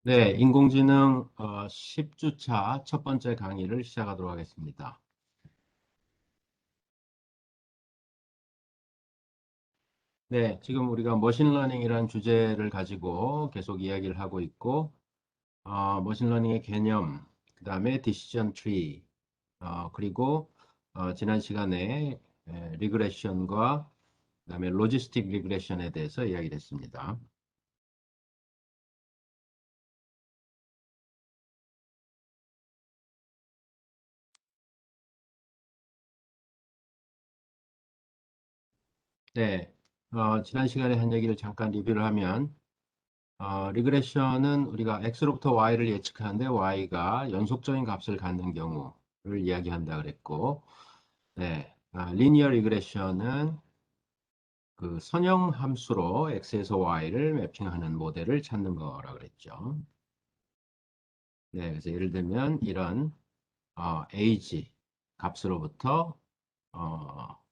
네, 인공지능 10주차 첫 번째 강의를 시작하도록 하겠습니다. 네, 지금 우리가 머신러닝이라는 주제를 가지고 계속 이야기를 하고 있고, 머신러닝의 개념, 그 다음에 디시전 트리, 그리고 지난 시간에 리그레션과 그 다음에 로지스틱 리그레션에 대해서 이야기를 했습니다. 네, 지난 시간에 한 얘기를 잠깐 리뷰를 하면, 리그레션은 우리가 x로부터 y를 예측하는데 y가 연속적인 값을 갖는 경우를 이야기한다 그랬고, 네, 리니어 리그레션은 그 선형 함수로 x에서 y를 매핑하는 모델을 찾는 거라 그랬죠. 네, 그래서 예를 들면 이런 age 값으로부터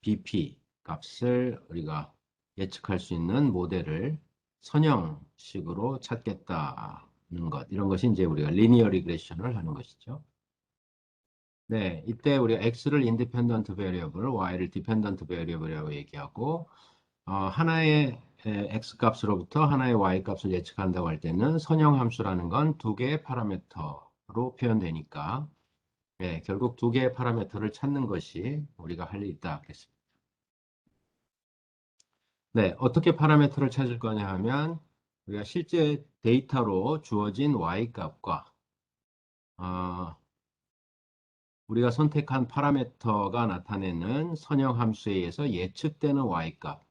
bp 값을 우리가 예측할 수 있는 모델을 선형식으로 찾겠다는 것. 이런 것이 이제 우리가 리니어 리그레션을 하는 것이죠. 네, 이때 우리가 x를 인디펜던트 베리어블, y를 디펜던트 베리어블이라고 얘기하고 하나의 x 값으로부터 하나의 y 값을 예측한다고 할 때는 선형 함수라는 건 두 개의 파라미터로 표현되니까 네, 결국 두 개의 파라미터를 찾는 것이 우리가 할 일 있다 그랬습니다. 네, 어떻게 파라미터를 찾을 거냐 하면 우리가 실제 데이터로 주어진 y 값과 어, 우리가 선택한 파라미터가 나타내는 선형 함수에 의해서 예측되는 y 값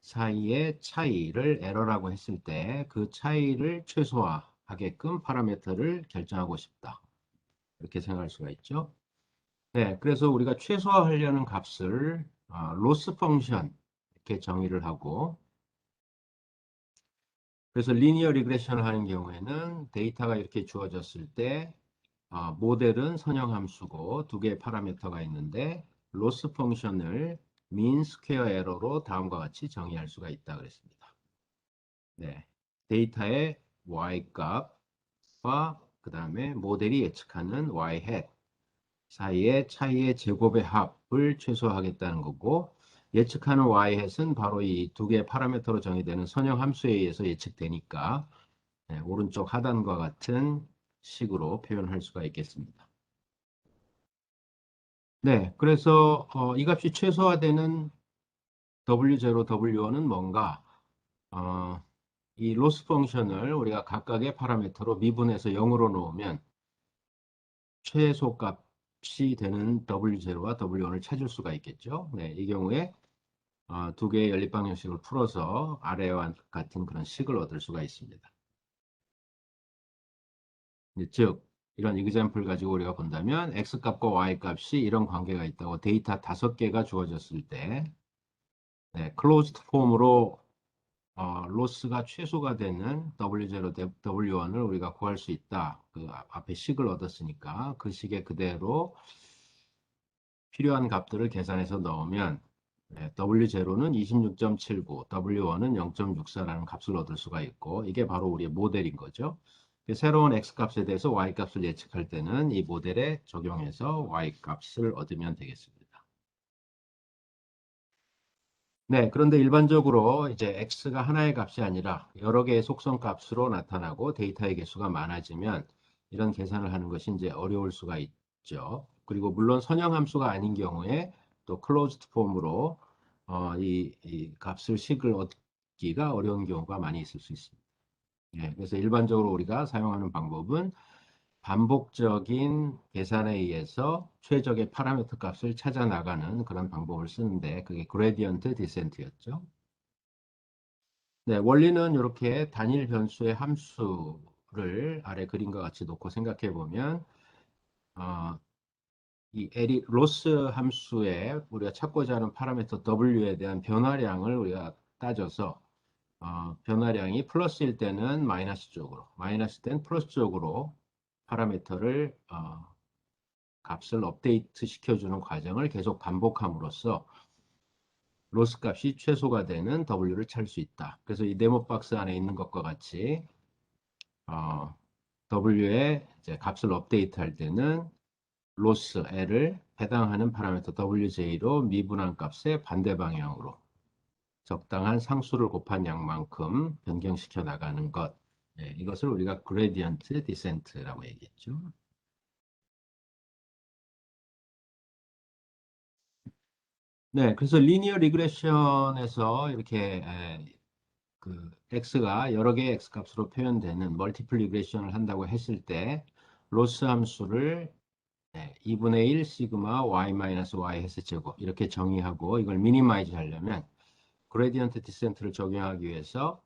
사이의 차이를 에러라고 했을 때 그 차이를 최소화하게끔 파라미터를 결정하고 싶다. 이렇게 생각할 수가 있죠. 네, 그래서 우리가 최소화하려는 값을 로스 펑션 이렇게 정의를 하고 그래서 리니어 리그레션을 하는 경우에는 데이터가 이렇게 주어졌을 때 모델은 선형함수고 두 개의 파라미터가 있는데 로스 펑션을 민 스퀘어 에러로 다음과 같이 정의할 수가 있다 그랬습니다. 네, 데이터의 y 값과 그 다음에 모델이 예측하는 y hat 사이의 차이의 제곱의 합을 최소화하겠다는 거고 예측하는 y hat은 바로 이 두 개의 파라미터로 정의되는 선형 함수에 의해서 예측되니까 네, 오른쪽 하단과 같은 식으로 표현할 수가 있겠습니다. 네, 그래서 이 값이 최소화되는 W0, W1은 뭔가? 이 로스 펑션을 우리가 각각의 파라미터로 미분해서 0으로 놓으면 최소값이 되는 W0와 W1을 찾을 수가 있겠죠. 네, 이 경우에 두 개의 연립방정식을 풀어서 아래와 같은 그런 식을 얻을 수가 있습니다. 즉 이런 example 가지고 우리가 본다면 x값과 y값이 이런 관계가 있다고 데이터 5개가 주어졌을 때 네, closed 폼으로 로스가 최소가 되는 W0, W1을 우리가 구할 수 있다. 그 앞에 식을 얻었으니까 그 식에 그대로 필요한 값들을 계산해서 넣으면 네, W0는 26.79, W1은 0.64라는 값을 얻을 수가 있고 이게 바로 우리의 모델인 거죠. 새로운 X값에 대해서 Y값을 예측할 때는 이 모델에 적용해서 Y값을 얻으면 되겠습니다. 네, 그런데 일반적으로 이제 X가 하나의 값이 아니라 여러 개의 속성 값으로 나타나고 데이터의 개수가 많아지면 이런 계산을 하는 것이 이제 어려울 수가 있죠. 그리고 물론 선형 함수가 아닌 경우에 또 클로즈드 폼으로 이 값을 식을 얻기가 어려운 경우가 많이 있을 수 있습니다. 네, 그래서 일반적으로 우리가 사용하는 방법은 반복적인 계산에 의해서 최적의 파라미터 값을 찾아 나가는 그런 방법을 쓰는데 그게 그레디언트 디센트였죠. 네, 원리는 이렇게 단일 변수의 함수를 아래 그림과 같이 놓고 생각해 보면 어, 이 에리 로스 함수에 우리가 찾고자 하는 파라미터 W에 대한 변화량을 우리가 따져서 변화량이 플러스일 때는 마이너스 쪽으로, 마이너스 때는 플러스 쪽으로 파라미터를 값을 업데이트 시켜주는 과정을 계속 반복함으로써 로스 값이 최소가 되는 W를 찾을 수 있다. 그래서 이 네모 박스 안에 있는 것과 같이 W의 이제 값을 업데이트할 때는 로스 L을 해당하는 파라미터 WJ로 미분한 값의 반대 방향으로 적당한 상수를 곱한 양만큼 변경시켜 나가는 것. 네, 이것을 우리가 그레디언트 디센트라고 얘기했죠. 네, 그래서 리니어 리그레션에서 이렇게 그 x가 여러 개의 x 값으로 표현되는 멀티플 리그레션을 한다고 했을 때 로스 함수를 2분의 1 시그마 y 마이너스 y 해서 제곱 이렇게 정의하고 이걸 미니마이즈 하려면 그레디언트 디센트를 적용하기 위해서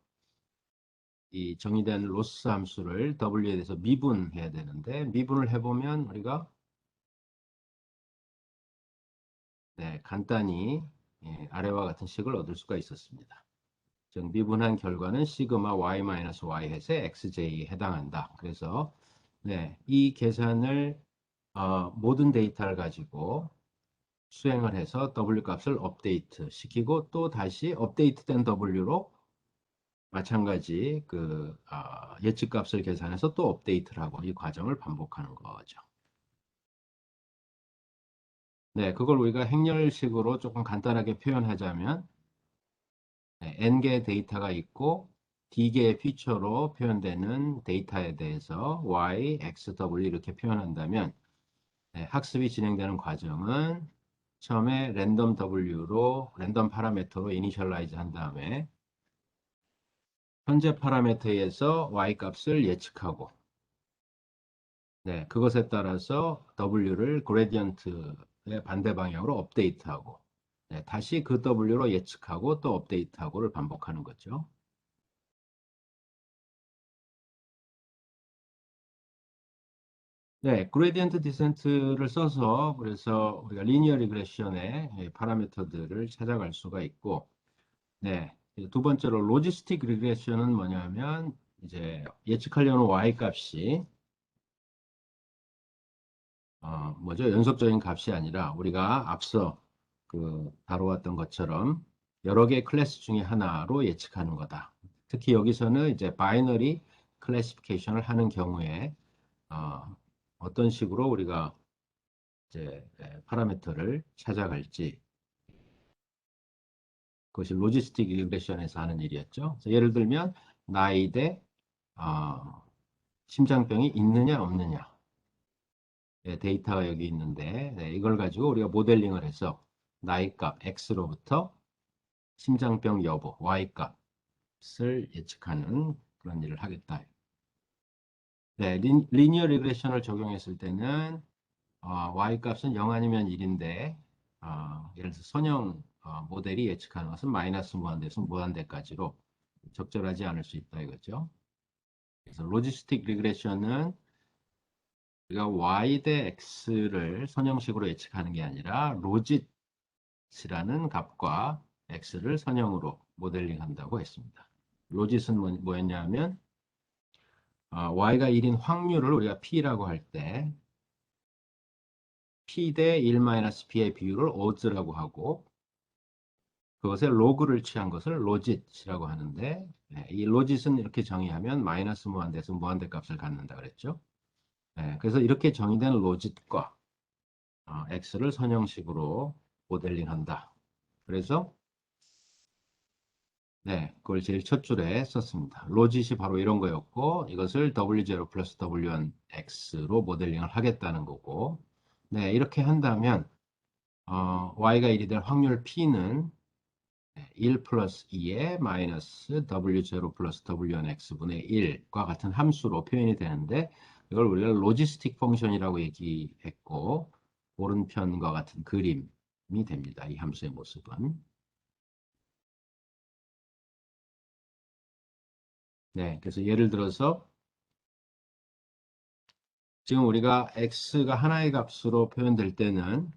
이 정의된 로스 함수를 w에 대해서 미분해야 되는데 미분을 해보면 우리가 간단히 아래와 같은 식을 얻을 수가 있었습니다. 즉 미분한 결과는 시그마 y 마이너스 y 해서 xj에 해당한다. 그래서 이 계산을 모든 데이터를 가지고 수행을 해서 w 값을 업데이트 시키고 또 다시 업데이트된 w로 마찬가지 예측 값을 계산해서 또 업데이트를 하고 이 과정을 반복하는 거죠. 네, 그걸 우리가 행렬식으로 조금 간단하게 표현하자면 n개의 데이터가 있고 d개의 피처로 표현되는 데이터에 대해서 y, x, w 이렇게 표현한다면 학습이 진행되는 과정은 처음에 랜덤 w로 랜덤 파라미터로 이니셜라이즈 한 다음에 현재 파라미터에서 y 값을 예측하고 그것에 따라서 w를 그레디언트의 반대 방향으로 업데이트하고 다시 그 w로 예측하고 또 업데이트하고를 반복하는 거죠. 그레디언트 디센트를 써서 그래서 우리가 리니어 리그레션의 파라미터들을 찾아갈 수가 있고 두 번째로 로지스틱 리그레션은 뭐냐면 이제 예측하려는 y 값이 뭐죠? 연속적인 값이 아니라 우리가 앞서 다루었던 것처럼 여러 개의 클래스 중에 하나로 예측하는 거다. 특히 여기서는 이제 바이너리 클래시피케이션을 하는 경우에 어떤 식으로 우리가 이제 파라미터를 찾아갈지 그것이 로지스틱 리그레션에서 하는 일이었죠. 예를 들면 나이 대 심장병이 있느냐 없느냐 데이터가 여기 있는데 이걸 가지고 우리가 모델링을 해서 나이 값 x로부터 심장병 여부 y 값을 예측하는 그런 일을 하겠다. 리니어 리그레션을 적용했을 때는 y 값은 0 아니면 1인데 예를 들어서 선형 모델이 예측하는 것은 마이너스 무한대에서 무한대까지로 적절하지 않을 수 있다 이거죠. 그래서 로지스틱 리그레션은 우리가 y 대 x를 선형식으로 예측하는 게 아니라 로짓이라는 값과 x를 선형으로 모델링 한다고 했습니다. 로짓은 뭐였냐면 y가 1인 확률을 우리가 p라고 할 때 p 대 1-p의 비율을 odds라고 하고 그것에 로그를 취한 것을 로짓이라고 하는데 이 로짓은 이렇게 정의하면 마이너스 무한대에서 무한대 값을 갖는다 그랬죠. 그래서 이렇게 정의된 로짓과 x를 선형식으로 모델링한다. 그래서 그걸 제일 첫 줄에 썼습니다. 로짓이 바로 이런 거였고 이것을 W0 플러스 W1X로 모델링을 하겠다는 거고 이렇게 한다면 Y가 1이 될 확률 P는 1 플러스 2의 마이너스 W0 플러스 W1X분의 1과 같은 함수로 표현이 되는데 이걸 우리가 로지스틱 펑션이라고 얘기했고 오른편과 같은 그림이 됩니다. 이 함수의 모습은. 그래서 예를 들어서 지금 우리가 x가 하나의 값으로 표현될 때는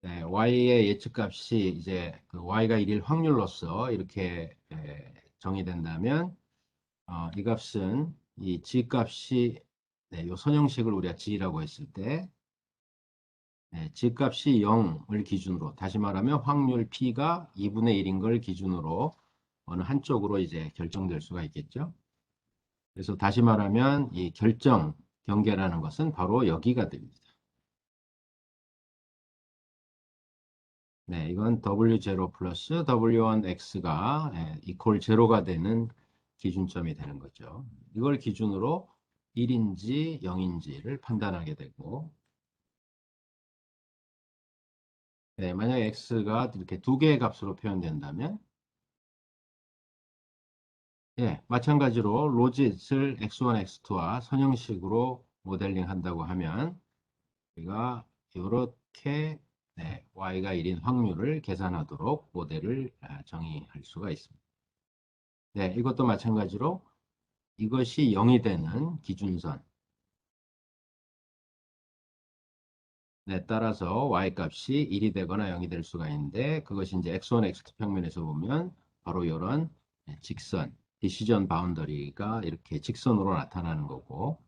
y의 예측값이 이제 y가 1일 확률로서 이렇게 정의된다면 이 값은 이 g값이 이 선형식을 우리가 g라고 했을 때 g값이 0을 기준으로 다시 말하면 확률 p가 2분의 1인 걸 기준으로 어느 한쪽으로 이제 결정될 수가 있겠죠. 그래서 다시 말하면 이 결정 경계라는 것은 바로 여기가 됩니다. 네, 이건 W0 플러스 W1X가 이퀄 제로가 되는 기준점이 되는 거죠. 이걸 기준으로 1인지 0인지를 판단하게 되고, 네, 만약 X가 이렇게 두 개의 값으로 표현된다면, 예, 마찬가지로 로짓을 X1, X2와 선형식으로 모델링 한다고 하면, 우리가 이렇게 Y가 1인 확률을 계산하도록 모델을 정의할 수가 있습니다. 네, 이것도 마찬가지로 이것이 0이 되는 기준선 따라서 y 값이 1이 되거나 0이 될 수가 있는데 그것이 이제 x1, x2 평면에서 보면 바로 이런 직선, 디시전 바운더리가 이렇게 직선으로 나타나는 거고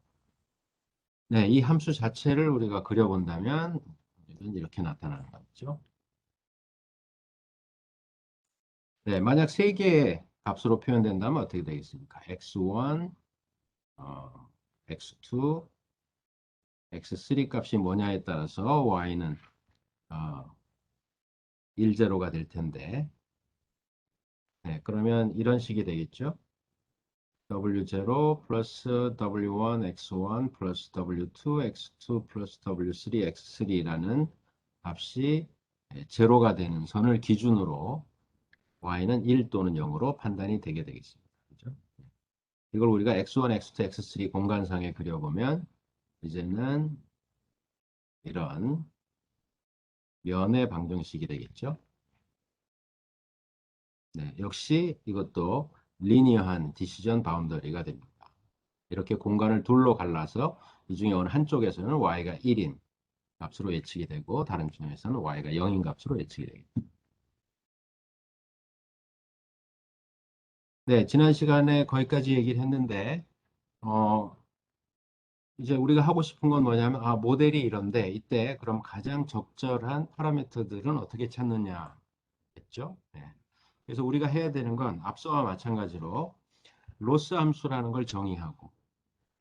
네, 이 함수 자체를 우리가 그려본다면 이렇게 나타나는 거죠. 네, 만약 세 개의 값으로 표현된다면 어떻게 되겠습니까? x1, x2, x3 값이 뭐냐에 따라서 y는 1, 0가 될 텐데 네, 그러면 이런 식이 되겠죠. W0 플러스 W1 X1 플러스 W2 X2 플러스 W3 X3라는 값이 제로가 되는 선을 기준으로 Y는 1 또는 0으로 판단이 되게 되겠습니다. 그죠? 이걸 우리가 X1, X2, X3 공간상에 그려보면 이제는 이런 면의 방정식이 되겠죠. 네, 역시 이것도 리니어한 디시전 바운더리가 됩니다. 이렇게 공간을 둘로 갈라서 이 중에 어느 한쪽에서는 y가 1인 값으로 예측이 되고 다른 중에서는 y가 0인 값으로 예측이 되겠습니다. 네, 지난 시간에 거기까지 얘기를 했는데 어, 이제 우리가 하고 싶은 건 뭐냐면 모델이 이런데 이때 그럼 가장 적절한 파라미터들은 어떻게 찾느냐 했죠. 네. 그래서 우리가 해야 되는 건 앞서와 마찬가지로 로스 함수라는 걸 정의하고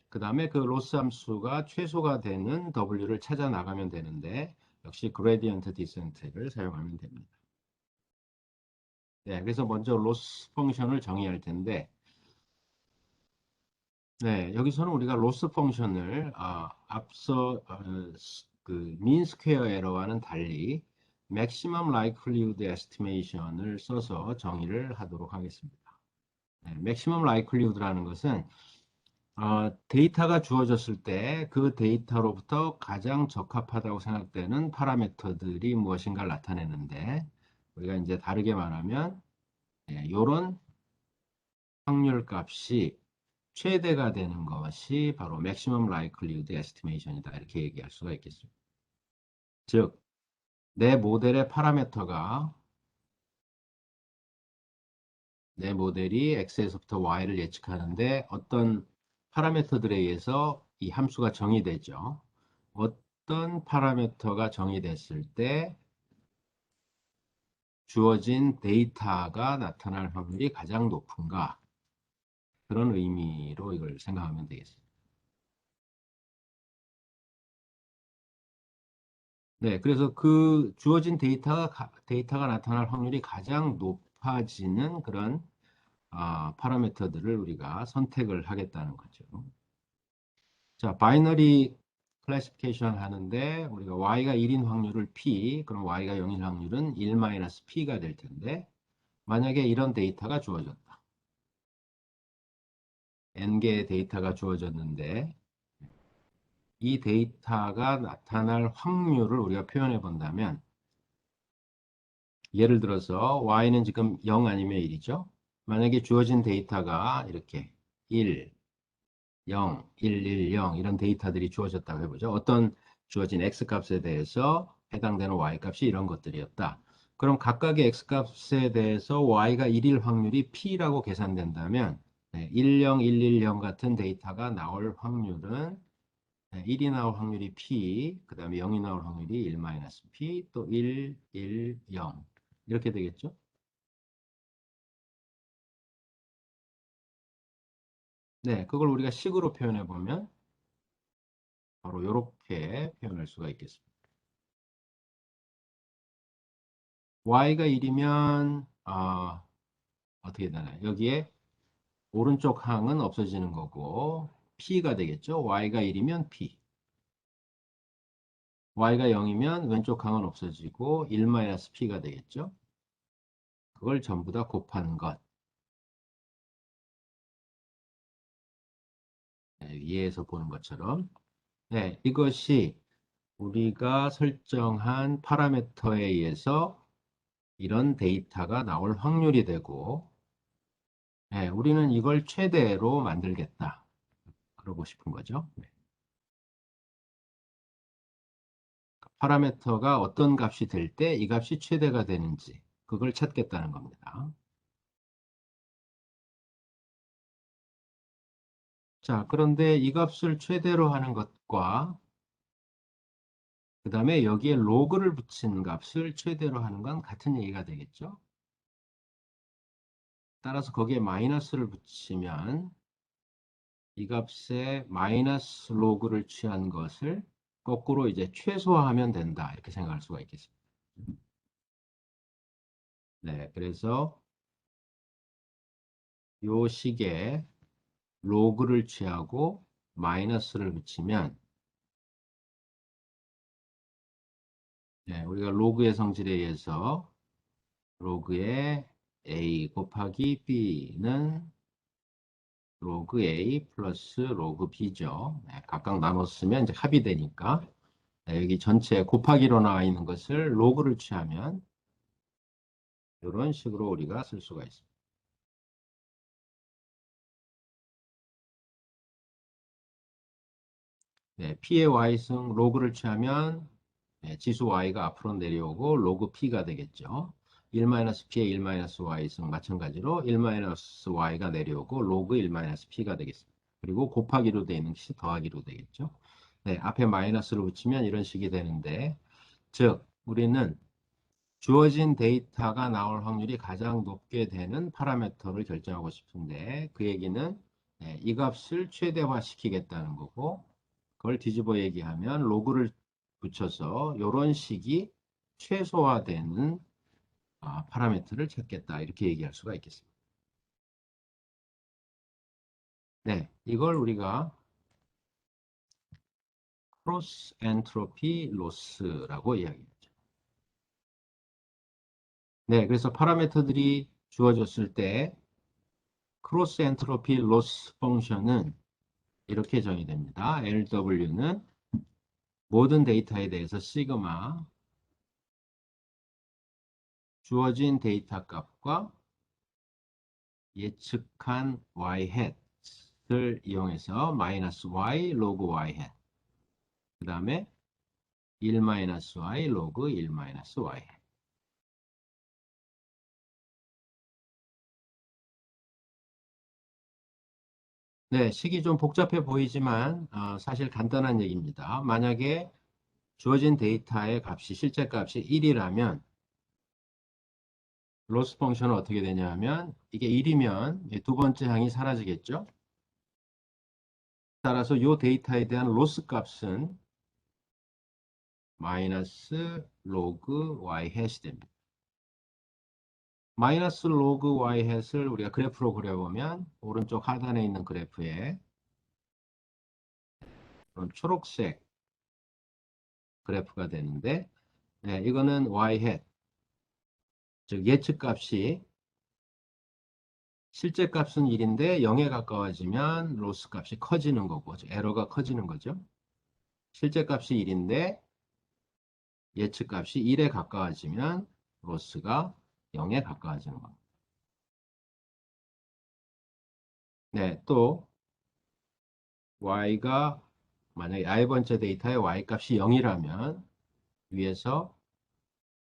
그 다음에 그 로스 함수가 최소가 되는 W를 찾아 나가면 되는데 역시 그레디언트 디센트를 사용하면 됩니다. 네, 그래서 먼저 로스 펑션을 정의할 텐데 네, 여기서는 우리가 로스 펑션을 앞서 그 mean square error와는 달리 maximum likelihood estimation을 써서 정의를 하도록 하겠습니다. 네, maximum likelihood라는 것은 데이터가 주어졌을 때 그 데이터로부터 가장 적합하다고 생각되는 파라미터들이 무엇인가를 나타내는데 우리가 이제 다르게 말하면 이런 확률 값이 최대가 되는 것이 바로 maximum likelihood estimation이다 이렇게 얘기할 수가 있겠습니다. 즉, 내 모델의 파라미터가 내 모델이 x에서부터 y를 예측하는데 어떤 파라미터들에 의해서 이 함수가 정의되죠. 어떤 파라미터가 정의됐을 때 주어진 데이터가 나타날 확률이 가장 높은가 그런 의미로 이걸 생각하면 되겠습니다. 네, 그래서 그 주어진 데이터가 나타날 확률이 가장 높아지는 그런 파라미터들을 우리가 선택을 하겠다는 거죠. 자, 바이너리 클래시피케이션 하는데 우리가 y가 1인 확률을 p, 그럼 y가 0인 확률은 1-p가 될 텐데 만약에 이런 데이터가 주어졌다. n개의 데이터가 주어졌는데 이 데이터가 나타날 확률을 우리가 표현해 본다면 예를 들어서 y는 지금 0 아니면 1이죠. 만약에 주어진 데이터가 이렇게 1, 0, 1, 1, 0 이런 데이터들이 주어졌다고 해보죠. 어떤 주어진 x값에 대해서 해당되는 y값이 이런 것들이었다. 그럼 각각의 x값에 대해서 y가 1일 확률이 p라고 계산된다면 1, 0, 1, 1, 0 같은 데이터가 나올 확률은 1이 나올 확률이 p, 그 다음에 0이 나올 확률이 1-p, 또 1, 1, 0 이렇게 되겠죠. 네, 그걸 우리가 식으로 표현해 보면 바로 이렇게 표현할 수가 있겠습니다. y가 1이면 어떻게 되나요? 여기에 오른쪽 항은 없어지는 거고 p가 되겠죠? y가 1이면 p. y가 0이면 왼쪽 항은 없어지고 1-p가 되겠죠? 그걸 전부 다 곱하는 것. 네, 위에서 보는 것처럼. 네, 이것이 우리가 설정한 파라미터에 의해서 이런 데이터가 나올 확률이 되고, 네, 우리는 이걸 최대로 만들겠다. 그러고 싶은 거죠. 네. 파라미터가 어떤 값이 될 때 이 값이 최대가 되는지 그걸 찾겠다는 겁니다. 자, 그런데 이 값을 최대로 하는 것과 그 다음에 여기에 로그를 붙인 값을 최대로 하는 건 같은 얘기가 되겠죠. 따라서 거기에 마이너스를 붙이면 이 값에 마이너스 로그를 취한 것을 거꾸로 이제 최소화하면 된다. 이렇게 생각할 수가 있겠습니다. 네, 그래서 요 식에 로그를 취하고 마이너스를 붙이면 네, 우리가 로그의 성질에 의해서 로그의 a 곱하기 b는 로그 a 플러스 로그 b죠. 네, 각각 나눠 쓰면 이제 합이 되니까 네, 여기 전체 곱하기로 나와 있는 것을 로그를 취하면 이런 식으로 우리가 쓸 수가 있습니다. 네, p의 y승 로그를 취하면 네, 지수 y가 앞으로 내려오고 로그 p가 되겠죠. 1-p의 1-y승 마찬가지로 1-y가 내려오고 로그 1-p가 되겠습니다. 그리고 곱하기로 되어 있는 것이 더하기로 되겠죠. 네, 앞에 마이너스를 붙이면 이런 식이 되는데 즉 우리는 주어진 데이터가 나올 확률이 가장 높게 되는 파라미터를 결정하고 싶은데 그 얘기는 네, 이 값을 최대화시키겠다는 거고 그걸 뒤집어 얘기하면 로그를 붙여서 이런 식이 최소화되는 파라미터를 찾겠다 이렇게 얘기할 수가 있겠습니다. 네, 이걸 우리가 크로스 엔트로피 로스라고 이야기하죠. 네, 그래서 파라미터들이 주어졌을 때 크로스 엔트로피 로스 펑션은 이렇게 정의됩니다. LW는 모든 데이터에 대해서 시그마 주어진 데이터 값과 예측한 y 햇을 이용해서 마이너스 y 로그 y 햇 그 다음에 1-y 로그 1-y 햇 네, 식이 좀 복잡해 보이지만 사실 간단한 얘기입니다. 만약에 주어진 데이터의 값이 실제 값이 1이라면 로스 펑션은 어떻게 되냐면 이게 1이면 두 번째 항이 사라지겠죠. 따라서 이 데이터에 대한 로스 값은 마이너스 로그 y 햇이 됩니다. 마이너스 로그 y 햇을 우리가 그래프로 그려보면 오른쪽 하단에 있는 그래프에 초록색 그래프가 되는데 네, 이거는 y 햇, 즉 예측 값이 실제 값은 1인데 0에 가까워지면 로스 값이 커지는 거고 에러가 커지는 거죠. 실제 값이 1인데 예측 값이 1에 가까워지면 로스가 0에 가까워지는 겁니다. 네, 또 y가 만약에 i번째 데이터의 y값이 0이라면 위에서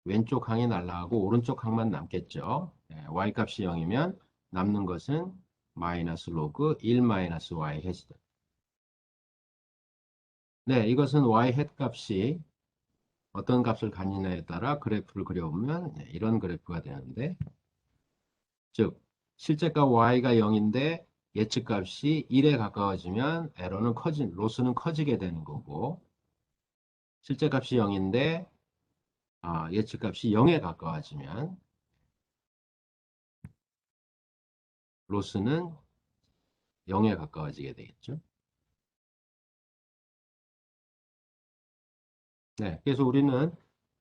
왼쪽 항이 날아가고 오른쪽 항만 남겠죠. 네, y값이 0이면 남는 것은 마이너스 로그 1-y 햇이다. 네, 이것은 y 햇 값이 어떤 값을 갖느냐에 따라 그래프를 그려보면 이런 그래프가 되는데 즉 실제값 y가 0인데 예측값이 1에 가까워지면 로스는 커지게 되는 거고, 실제 값이 0인데 예측값이 0에 가까워지면 로스는 0에 가까워지게 되겠죠. 네, 그래서 우리는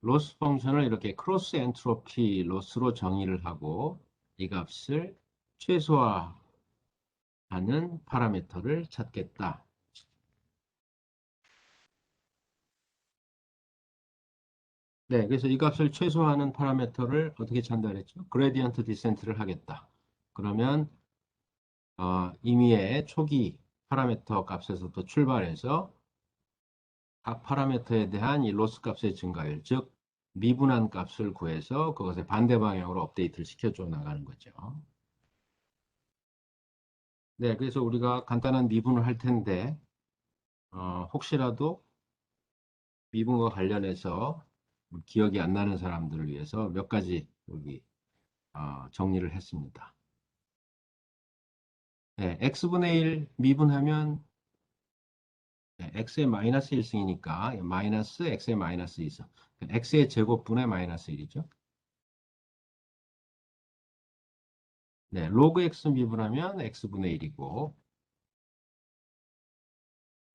로스 펑션을 이렇게 크로스 엔트로피 로스로 정의를 하고 이 값을 최소화하는 파라미터를 찾겠다. 네, 그래서 이 값을 최소화하는 파라미터를 어떻게 찾는다 그랬죠? 그레디언트 디센트를 하겠다. 그러면 임의의 초기 파라미터 값에서부터 출발해서 각 파라미터에 대한 이 로스 값의 증가율, 즉 미분한 값을 구해서 그것의 반대 방향으로 업데이트를 시켜줘 나가는 거죠. 네, 그래서 우리가 간단한 미분을 할 텐데 혹시라도 미분과 관련해서 기억이 안 나는 사람들을 위해서 몇 가지 여기 정리를 했습니다. 네, x분의 1 미분하면 x의 마이너스 1승이니까 마이너스 x의 마이너스 2승. x의 제곱분의 마이너스 1이죠. 네, 로그 x 미분하면 x분의 1이고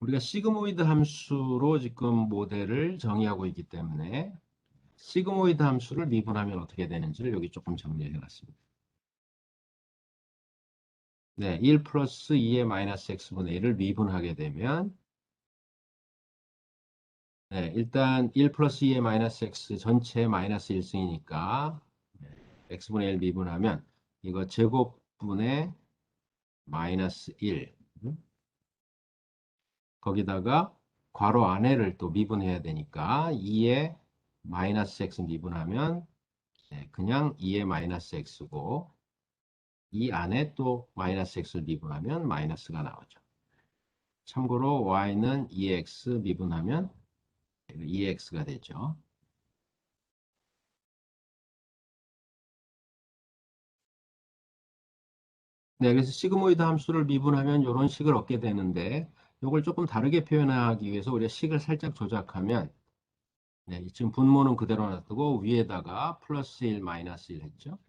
우리가 시그모이드 함수로 지금 모델을 정의하고 있기 때문에 시그모이드 함수를 미분하면 어떻게 되는지를 여기 조금 정리해 놨습니다. 네, 1 플러스 2의 마이너스 x분의 1을 미분하게 되면 네, 일단 1 플러스 2의 마이너스 x 전체 마이너스 1승이니까 x분의 1 미분하면 이거 제곱분의 마이너스 1 거기다가 괄호 안에를 또 미분해야 되니까 2의 마이너스 x 미분하면 그냥 2의 마이너스 x고 이 안에 또 마이너스 x를 미분하면 마이너스가 나오죠. 참고로 y는 2x 미분하면 2x가 되죠. 네, 그래서 시그모이드 함수를 미분하면 이런 식을 얻게 되는데 이걸 조금 다르게 표현하기 위해서 우리가 식을 살짝 조작하면 네, 지금 분모는 그대로 놔두고 위에다가 플러스 1 마이너스 1 했죠.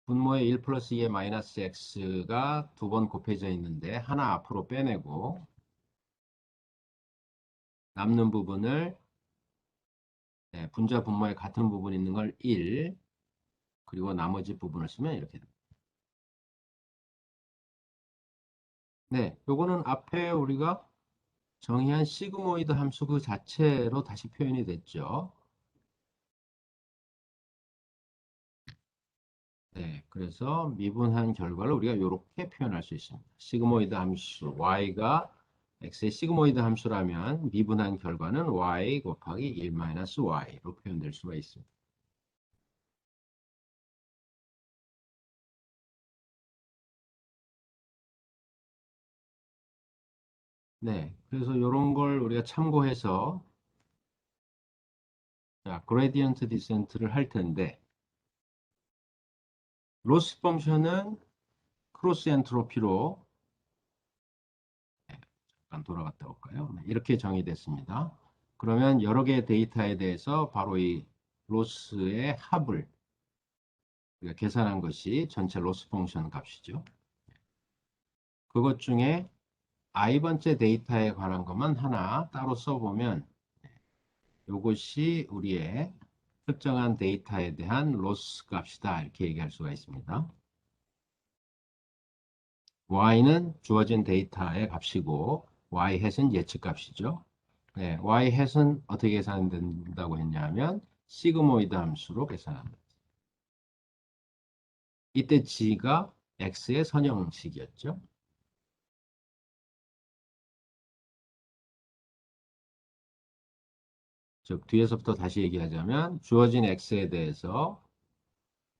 분모에 1 플러스 2의 마이너스 x가 두 번 곱해져 있는데 하나 앞으로 빼내고 남는 부분을 분자 분모에 같은 부분 있는 걸 1 그리고 나머지 부분을 쓰면 이렇게 됩니다. 네, 요거는 앞에 우리가 정의한 시그모이드 함수 그 자체로 다시 표현이 됐죠. 네, 그래서 미분한 결과를 우리가 이렇게 표현할 수 있습니다. 시그모이드 함수 y가 x의 시그모이드 함수라면 미분한 결과는 y 곱하기 1-y로 표현될 수가 있습니다. 네, 그래서 이런 걸 우리가 참고해서 그레디언트 디센트를 할 텐데 로스 펑션은 크로스 엔트로피로 잠깐 돌아갔다 올까요? 네, 이렇게 정의됐습니다. 그러면 여러 개의 데이터에 대해서 바로 이 로스의 합을 우리가 계산한 것이 전체 로스 펑션 값이죠. 그것 중에 i번째 데이터에 관한 것만 하나 따로 써보면 이것이 우리의 특정한 데이터에 대한 로스 값이다 이렇게 얘기할 수가 있습니다. y는 주어진 데이터의 값이고 y-햇은 예측 값이죠. 네, y-햇은 어떻게 계산된다고 했냐면 시그모이드 함수로 계산합니다. 이때 g가 x의 선형식이었죠. 즉 뒤에서부터 다시 얘기하자면 주어진 x에 대해서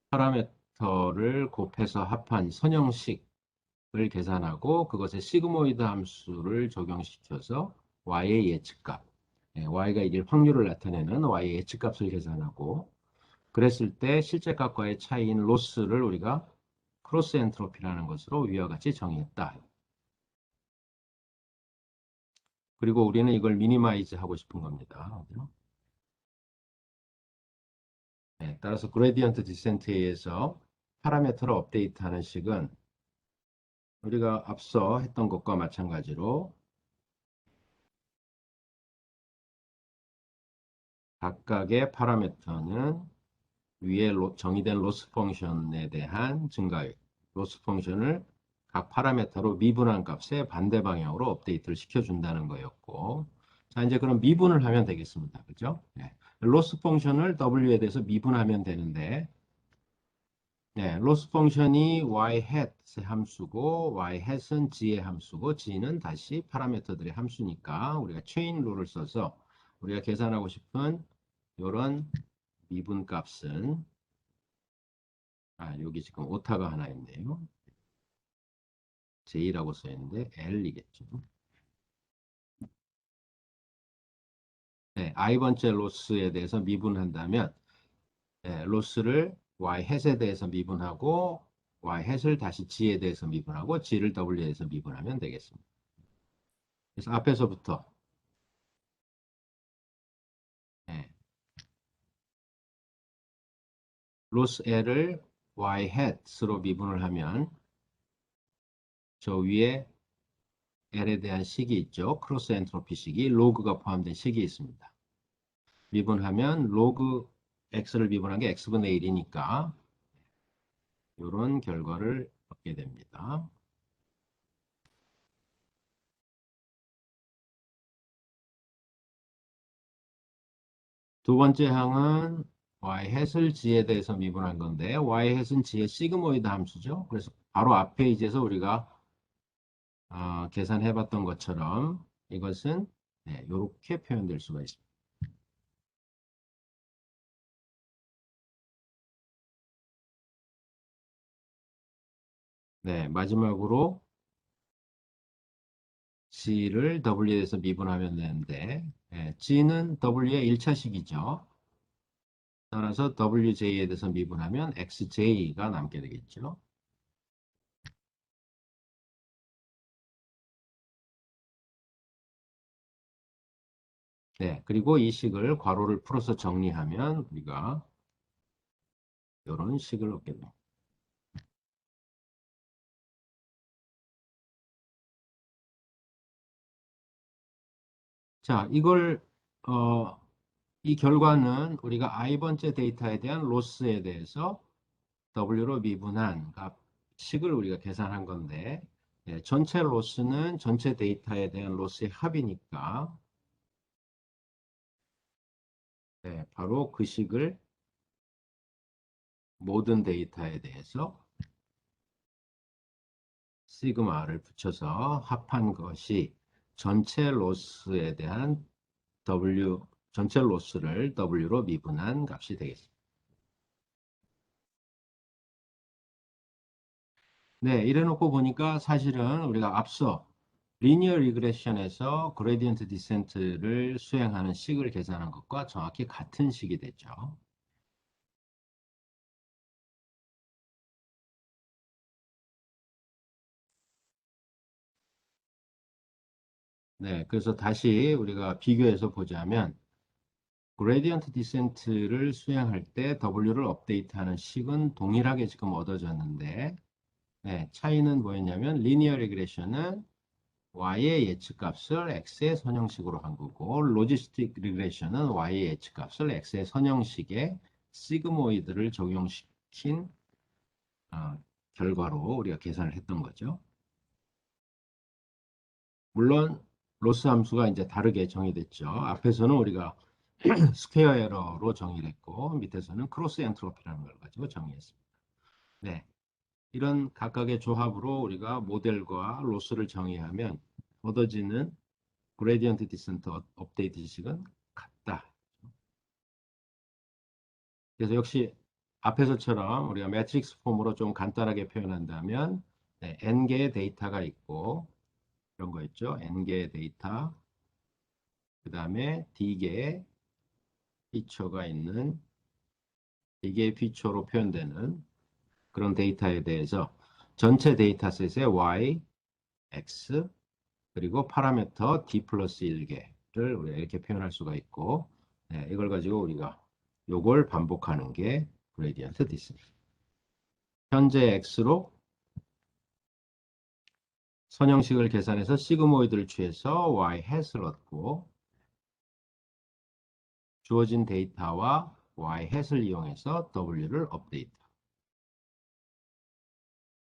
파라미터를 곱해서 합한 선형식을 계산하고 그것에 시그모이드 함수를 적용시켜서 y의 예측값, y가 이길 확률을 나타내는 y의 예측값을 계산하고 그랬을 때 실제 값과의 차이인 로스를 우리가 크로스 엔트로피라는 것으로 위와 같이 정의했다. 그리고 우리는 이걸 미니마이즈 하고 싶은 겁니다. 네, 따라서 그레디언트 디센트에 의해서 파라미터를 업데이트하는 식은 우리가 앞서 했던 것과 마찬가지로 각각의 파라미터는 위에 정의된 로스 펑션에 대한 증가율, 로스 펑션을 각 파라미터로 미분한 값에 반대 방향으로 업데이트를 시켜준다는 거였고, 자, 이제 그럼 미분을 하면 되겠습니다. 그죠? 네. 로스 펑션을 W에 대해서 미분하면 되는데, 네, 로스 펑션이 y 햇의 함수고, y 햇은 g의 함수고, g는 다시 파라미터들의 함수니까 우리가 체인 룰을 써서 우리가 계산하고 싶은 이런 미분 값은 여기 지금 오타가 하나 있네요. J라고 써 있는데 L이겠죠. 네, i번째 로스에 대해서 미분한다면 로스를 y 햇에 대해서 미분하고 y 햇을 다시 g에 대해서 미분하고 g를 w에 대해서 미분하면 되겠습니다. 그래서 앞에서부터 네, 로스 L을 y 햇으로 미분을 하면 저 위에 L에 대한 식이 있죠. 크로스 엔트로피 식이 로그가 포함된 식이 있습니다. 미분하면 로그 x를 미분한 게 x분의 1이니까 이런 결과를 얻게 됩니다. 두 번째 항은 y-을 g에 대해서 미분한 건데 y-은 g의 시그모이드 함수죠. 그래서 바로 앞 페이지에서 우리가 계산해 봤던 것처럼 이것은 이렇게 표현될 수가 있습니다. 네, 마지막으로 g를 w에 대해서 미분하면 되는데 g는 w의 1차식이죠. 따라서 WJ에 대해서 미분하면 XJ가 남게 되겠죠. 네, 그리고 이 식을 괄호를 풀어서 정리하면 우리가 이런 식을 얻게 됩니다. 자, 이 결과는 우리가 i번째 데이터에 대한 로스에 대해서 W로 미분한 식을 우리가 계산한 건데 전체 로스는 전체 데이터에 대한 로스의 합이니까 바로 그 식을 모든 데이터에 대해서 시그마를 붙여서 합한 것이 전체 로스에 대한 전체 로스를 W로 미분한 값이 되겠습니다. 네, 이래 놓고 보니까 사실은 우리가 앞서 리니어 리그레션에서 그레디언트 디센트를 수행하는 식을 계산한 것과 정확히 같은 식이 됐죠. 네, 그래서 다시 우리가 비교해서 보자면 그레디언트 디센트를 수행할 때 W를 업데이트하는 식은 동일하게 지금 얻어졌는데 차이는 뭐였냐면 리니어 리그레션은 y의 예측값을 x의 선형식으로 한 거고 로지스틱 리그레션은 y의 예측값을 x의 선형식에 시그모이드를 적용시킨 결과로 우리가 계산을 했던 거죠. 물론 로스 함수가 이제 다르게 정의됐죠. 앞에서는 우리가 스퀘어 에러로 정의를 했고 밑에서는 크로스 엔트로피라는 걸 가지고 정의했습니다. 네, 이런 각각의 조합으로 우리가 모델과 로스를 정의하면 얻어지는 그레디언트 디센트 업데이트 식은 같다. 그래서 역시 앞에서처럼 우리가 매트릭스 폼으로 좀 간단하게 표현한다면 n개의 데이터가 있고 이런 거 있죠. n개의 데이터 그 다음에 d개의 피처가 있는 d개의 피처로 표현되는 그런 데이터에 대해서 전체 데이터셋의 y, x, 그리고 파라미터 d 플러스 1개를 우리가 이렇게 표현할 수가 있고, 네, 이걸 가지고 우리가 요걸 반복하는 게 그레디언트 디스입니다. 현재 x로 선형식을 계산해서 시그모이드를 취해서 y 햇을 얻고, 주어진 데이터와 y 햇을 이용해서 w를 업데이트.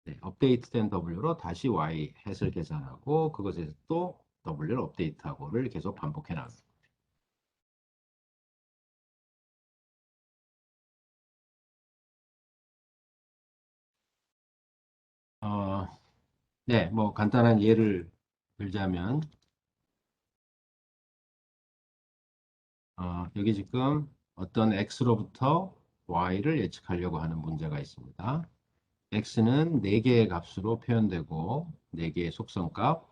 네, 업데이트된 w로 다시 y 햇을 계산하고 그것에서 또 w를 업데이트하고를 계속 반복해 나갑니다. 어, 네, 뭐 간단한 예를 들자면 여기 지금 어떤 x로부터 y를 예측하려고 하는 문제가 있습니다. x는 4개의 값으로 표현되고 4개의 속성값,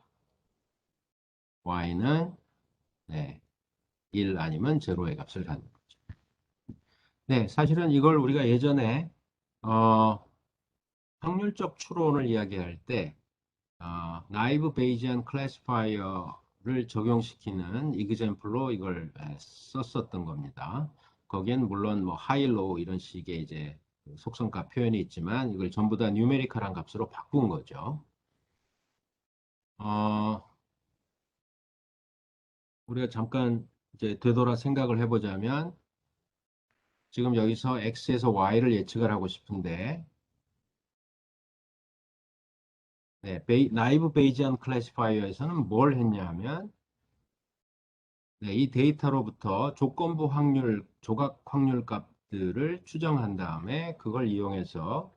y는 네, 1 아니면 0의 값을 갖는 거죠. 네, 사실은 이걸 우리가 예전에 어, 확률적 추론을 이야기할 때 나이브 베이지안 클래시파이어를 적용시키는 이그젬플로 이걸 썼었던 겁니다. 거기엔 물론 뭐 하이, 로우 이런 식의 이제 속성값 표현이 있지만 이걸 전부 다 뉴메리컬한 값으로 바꾼 거죠. 어, 우리가 잠깐 이제 되돌아 생각을 해보자면 지금 여기서 x에서 y를 예측을 하고 싶은데 네, 나이브 베이지안 클래시파이어에서는 뭘 했냐 하면 네, 이 데이터로부터 조건부 확률, 조각 확률 값들을 추정한 다음에 그걸 이용해서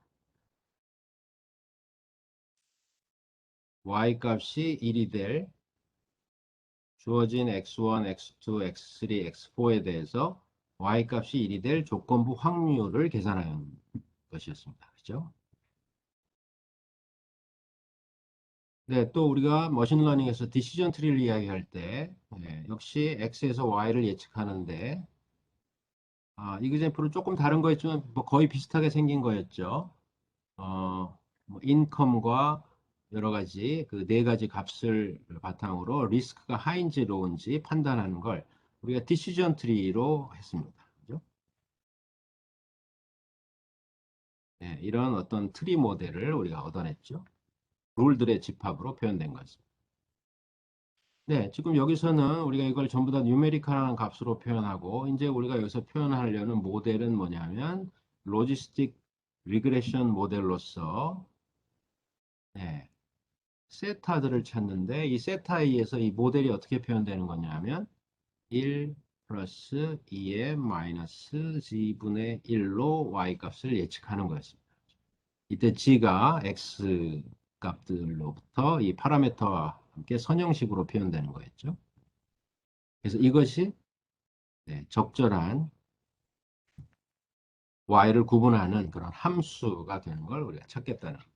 y 값이 1이 될 주어진 x1, x2, x3, x4에 대해서 y 값이 1이 될 조건부 확률을 계산하는 것이었습니다. 그죠? 네, 또 우리가 머신러닝에서 디시전 트리를 이야기할 때 역시 x에서 y를 예측하는데 이그젠플은 조금 다른 거였지만 뭐 거의 비슷하게 생긴 거였죠. 뭐 인컴과 여러 가지 그 네 가지 값을 바탕으로 리스크가 하인지 로우인지 판단하는 걸 우리가 디시전 트리로 했습니다. 그죠? 네, 이런 어떤 트리 모델을 우리가 얻어냈죠. 룰들의 집합으로 표현된 것입니다. 네, 지금 여기서는 우리가 이걸 전부 다 뉴메리컬한 값으로 표현하고 이제 우리가 여기서 표현하려는 모델은 뭐냐면 로지스틱 리그레션 모델로서 네, 세타들을 찾는데 이 세타에 의해서 이 모델이 어떻게 표현되는 거냐면 1 플러스 2의 마이너스 g분의 1로 y 값을 예측하는 거였습니다. 이때 g가 x 값들로부터 이 파라미터와 함께 선형식으로 표현되는 거였죠. 그래서 이것이 네, 적절한 y를 구분하는 그런 함수가 되는 걸 우리가 찾겠다는 거예요.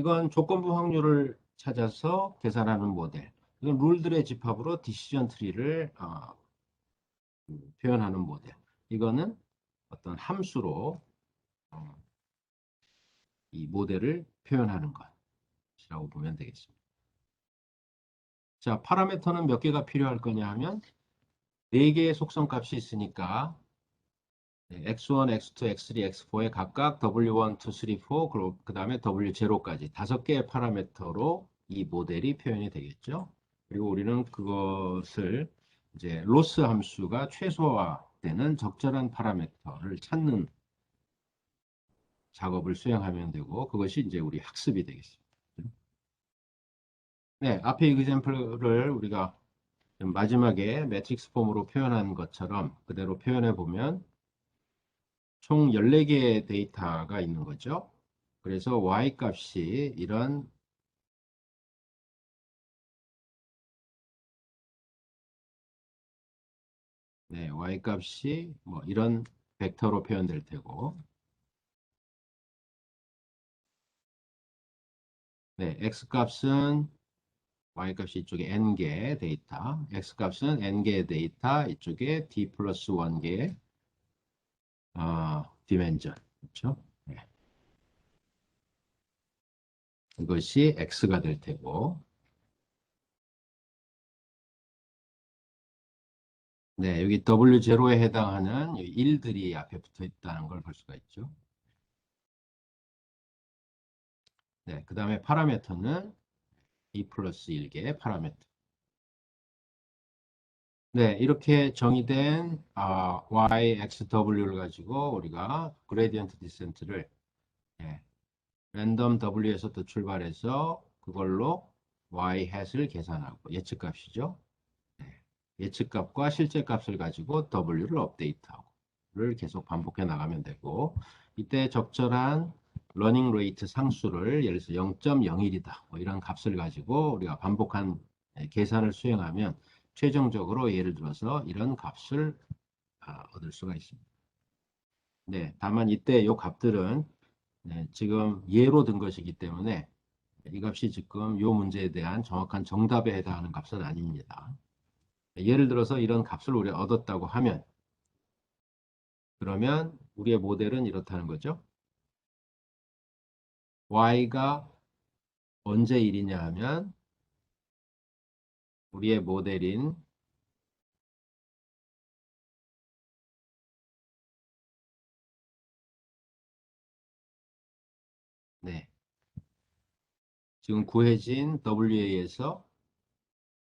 이건 조건부 확률을 찾아서 계산하는 모델. 이건 룰들의 집합으로 디시전 트리를 표현하는 모델. 이거는 어떤 함수로 어, 이 모델을 표현하는 것이라고 보면 되겠습니다. 자, 파라미터는 몇 개가 필요할 거냐 하면 4개의 속성값이 있으니까 x1, x2, x3, x4에 각각 w1, 2, 3, 4, 그 다음에 w0까지 5개의 파라미터로 이 모델이 표현이 되겠죠. 그리고 우리는 그것을 이제 로스 함수가 최소화되는 적절한 파라미터를 찾는 작업을 수행하면 되고 그것이 이제 우리 학습이 되겠습니다. 네, 앞에 이그젬플을 우리가 마지막에 매트릭스 폼으로 표현한 것처럼 그대로 표현해 보면 총 14개의 데이터가 있는 거죠. 그래서 y 값이 이런 네, y 값이 뭐 이런 벡터로 표현될 테고 네, x 값은 y 값이 이쪽에 n개 데이터, x 값은 n개 데이터, 이쪽에 d 플러스 1개 디멘전 그렇죠? 네. 이것이 x가 될 테고, 네, 여기 W0에 해당하는 이 1들이 앞에 붙어 있다는 걸 볼 수가 있죠. 네, 그 다음에 파라미터는 2 플러스 1개의 파라미터. 네, 이렇게 정의된 y, x, w를 가지고 우리가 그레디언트 디센트를 랜덤 w에서 또 출발해서 그걸로 y hat을 계산하고 예측값이죠. 네, 예측값과 실제값을 가지고 w를 업데이트하고 를 계속 반복해 나가면 되고 이때 적절한 러닝 레이트 상수를 예를 들어서 0.01이다 뭐 이런 값을 가지고 우리가 반복한 계산을 수행하면 최종적으로 예를 들어서 이런 값을 얻을 수가 있습니다. 네, 다만 이때 이 값들은 지금 예로 든 것이기 때문에 이 값이 지금 이 문제에 대한 정확한 정답에 해당하는 값은 아닙니다. 예를 들어서 이런 값을 우리가 얻었다고 하면 그러면 우리의 모델은 이렇다는 거죠. y가 언제 1이냐 하면 우리의 모델인 네, 지금 구해진 WA에서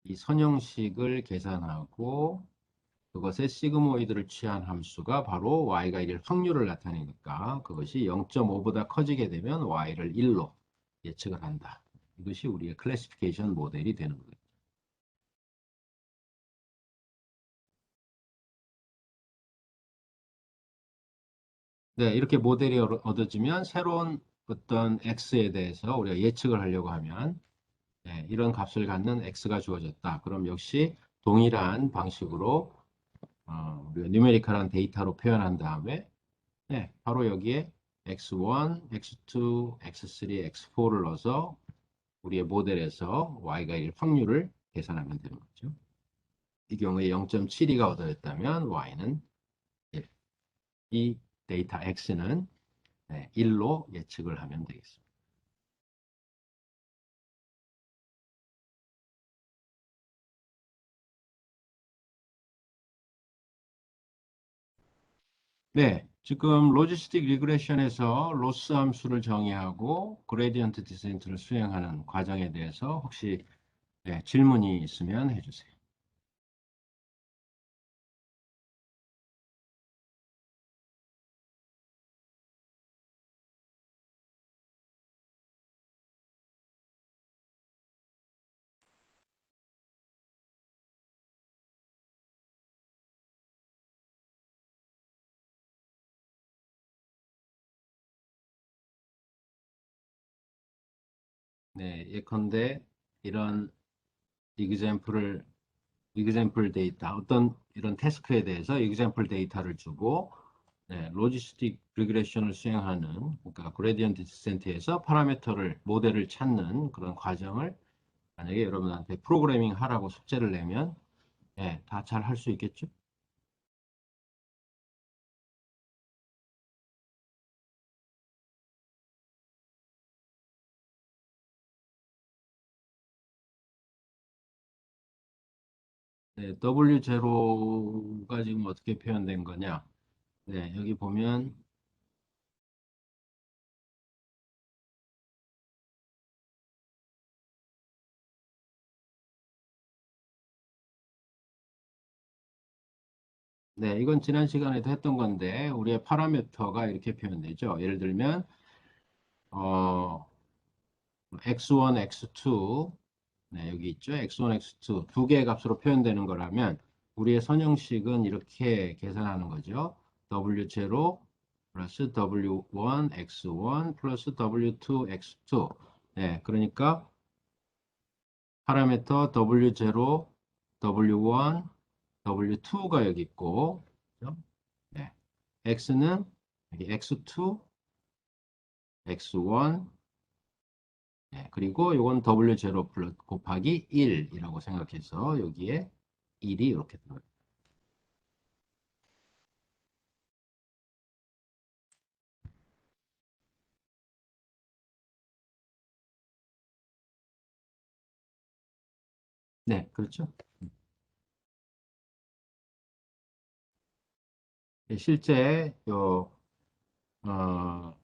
이 선형식을 계산하고 그것의 시그모이드를 취한 함수가 바로 y가 1일 확률을 나타내니까 그것이 0.5보다 커지게 되면 y를 1로 예측을 한다. 이것이 우리의 클래시피케이션 모델이 되는 거예요. 네, 이렇게 모델이 얻어지면 새로운 어떤 x에 대해서 우리가 예측을 하려고 하면 이런 값을 갖는 x가 주어졌다. 그럼 역시 동일한 방식으로 우리가 뉴메리컬한 데이터로 표현한 다음에 바로 여기에 x1, x2, x3, x4를 넣어서 우리의 모델에서 y가 1 확률을 계산하면 되는 거죠. 이 경우에 0.72가 얻어졌다면 y는 1. 이 데이터 x는 1로 예측을 하면 되겠습니다. 네, 지금 로지스틱 리그레션에서 로스 함수를 정의하고 그레디언트 디센트를 수행하는 과정에 대해서 혹시 질문이 있으면 해주세요. 네, 예컨대 이런 이그젬플을 이그젬플 데이터 어떤 이런 태스크에 대해서 이그젬플 데이터를 주고 로지스틱 리그레션을 수행하는 그러니까 그레디언트 디센트에서 파라미터를 모델을 찾는 그런 과정을 만약에 여러분한테 프로그래밍 하라고 숙제를 내면 다 잘 할 수 있겠죠? 네, W0가 지금 어떻게 표현된 거냐? 네, 여기 보면 네, 이건 지난 시간에도 했던 건데 우리의 파라미터가 이렇게 표현되죠. 예를 들면 어, x1, x2 여기 있죠. x1, x2 두 개의 값으로 표현되는 거라면 우리의 선형식은 이렇게 계산하는 거죠. W0 플러스 W1 x1 플러스 W2 x2 그러니까 파라미터 W0, W1, W2가 여기 있고 그죠? 네. X는 여기 X2, X1 그리고 이건 W0 플러스 곱하기 1이라고 생각해서 여기에 1이 이렇게 들어요. 네, 그렇죠. 실제 어,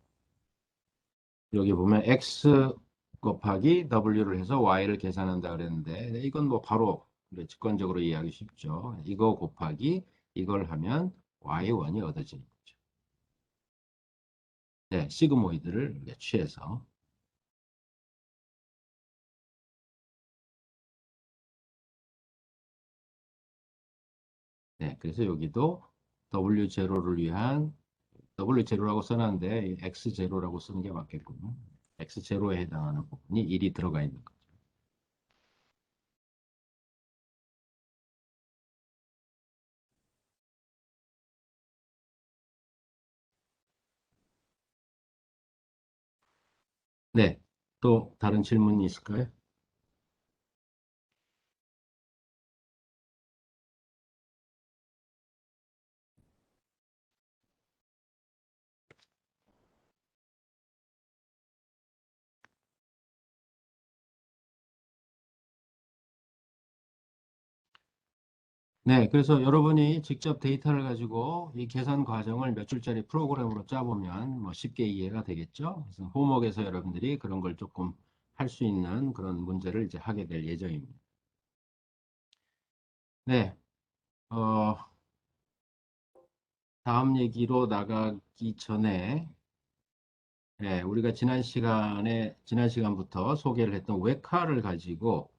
여기 보면 x 곱하기 w를 해서 y를 계산한다 그랬는데 네, 이건 뭐 바로 네, 직관적으로 이해하기 쉽죠. 이거 곱하기 이걸 하면 y1이 얻어지는 거죠. 네, 시그모이드를 이렇게 취해서 네, 그래서 여기도 w0를 위한 w0라고 써놨는데 x0라고 쓰는 게 맞겠군요. x0에 해당하는 부분이 1이 들어가 있는 거죠. 네, 또 다른 질문이 있을까요? 네, 그래서 여러분이 직접 데이터를 가지고 이 계산 과정을 몇 줄짜리 프로그램으로 짜보면 뭐 쉽게 이해가 되겠죠? 그래서 홈워크에서 여러분들이 그런 걸 조금 할 수 있는 그런 문제를 이제 하게 될 예정입니다. 네, 어, 다음 얘기로 나가기 전에 네, 우리가 지난 시간부터 소개를 했던 웨카를 가지고